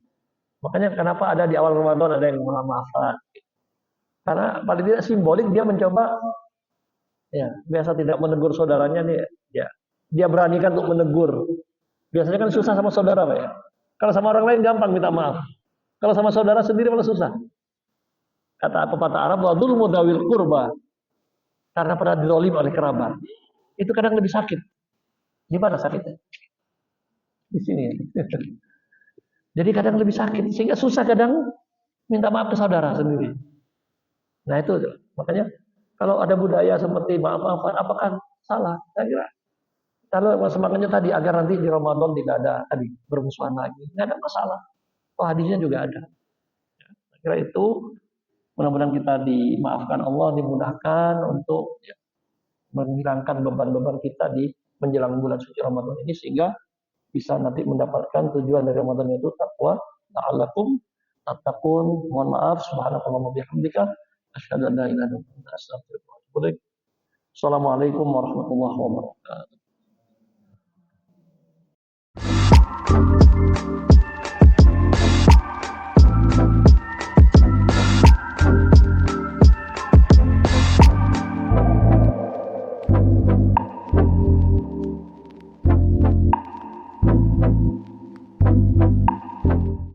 Makanya kenapa ada di awal Ramadan ada yang memaafkan. Karena paling tidak simbolik dia mencoba ya, biasa tidak menegur saudaranya nih ya. Dia beranikan untuk menegur. Biasanya kan susah sama saudara Pak ya. Kalau sama orang lain gampang minta maaf. Kalau sama saudara sendiri malah susah. Kata pepatah Arab, wadul mudawil kurba, karena pernah dizolim oleh kerabat. Itu kadang lebih sakit. Di mana sakitnya? Di sini. Jadi kadang lebih sakit, sehingga susah kadang minta maaf ke saudara sendiri. Nah itu, makanya kalau ada budaya seperti maaf-maafan, apakah salah? Saya kira kalau semangatnya tadi agar nanti di Ramadan tidak ada tadi bermusuhan lagi, nggak ada masalah. Oh hadisnya juga ada. Saya kira itu. Mudah-mudahan kita dimaafkan Allah, dimudahkan untuk ya, menghilangkan beban-beban kita di menjelang bulan suci Ramadan ini sehingga bisa nanti mendapatkan tujuan dari Ramadan itu takwa, ta'allakum, tattaqun. Mohon maaf, subhanallahi wa bihamdika, asyhadu an la ilaha illa anta, astaghfiruka wa atubu ilaik. Assalamualaikum warahmatullahi wabarakatuh.